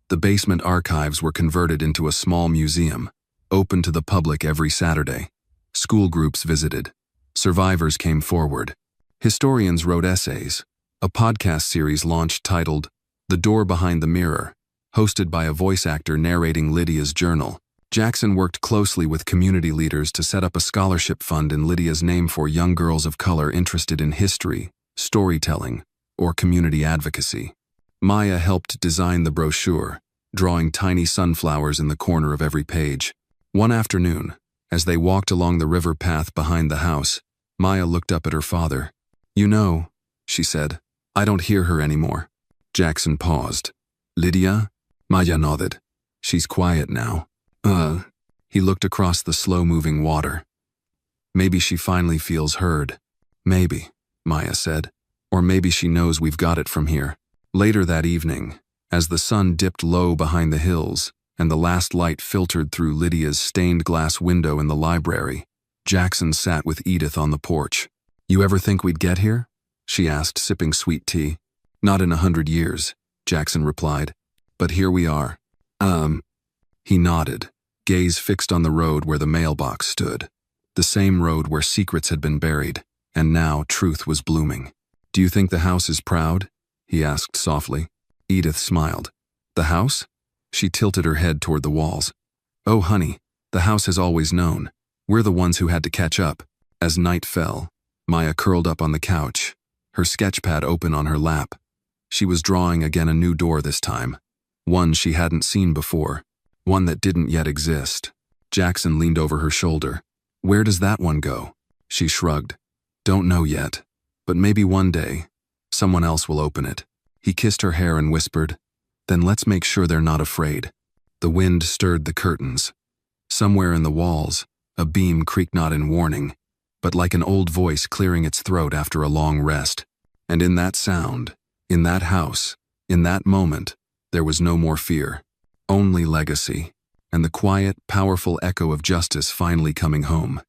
The basement archives were converted into a small museum, open to the public every Saturday. School groups visited. Survivors came forward. Historians wrote essays. A podcast series launched titled The Door Behind the Mirror, hosted by a voice actor narrating Lydia's journal. Jackson worked closely with community leaders to set up a scholarship fund in Lydia's name for young girls of color interested in history, storytelling, or community advocacy. Maya helped design the brochure, drawing tiny sunflowers in the corner of every page. One afternoon, as they walked along the river path behind the house, Maya looked up at her father. "You know," she said, "I don't hear her anymore." Jackson paused. "Lydia?" Maya nodded. "She's quiet now." He looked across the slow-moving water. "Maybe she finally feels heard." "Maybe." Maya said. Or maybe she knows we've got it from here. Later that evening, as the sun dipped low behind the hills and the last light filtered through Lydia's stained glass window in the library, Jackson sat with Edith on the porch. You ever think we'd get here? She asked, sipping sweet tea. Not in 100 years, Jackson replied. But here we are. He nodded, gaze fixed on the road where the mailbox stood. The same road where secrets had been buried, and now truth was blooming. Do you think the house is proud? He asked softly. Edith smiled. The house? She tilted her head toward the walls. Oh, honey, the house has always known. We're the ones who had to catch up. As night fell, Maya curled up on the couch, her sketchpad open on her lap. She was drawing again, a new door this time. One she hadn't seen before. One that didn't yet exist. Jackson leaned over her shoulder. Where does that one go? She shrugged. Don't know yet. But maybe one day, someone else will open it. He kissed her hair and whispered, Then let's make sure they're not afraid. The wind stirred the curtains. Somewhere in the walls, a beam creaked not in warning, but like an old voice clearing its throat after a long rest. And in that sound, in that house, in that moment, there was no more fear. Only legacy, and the quiet, powerful echo of justice finally coming home.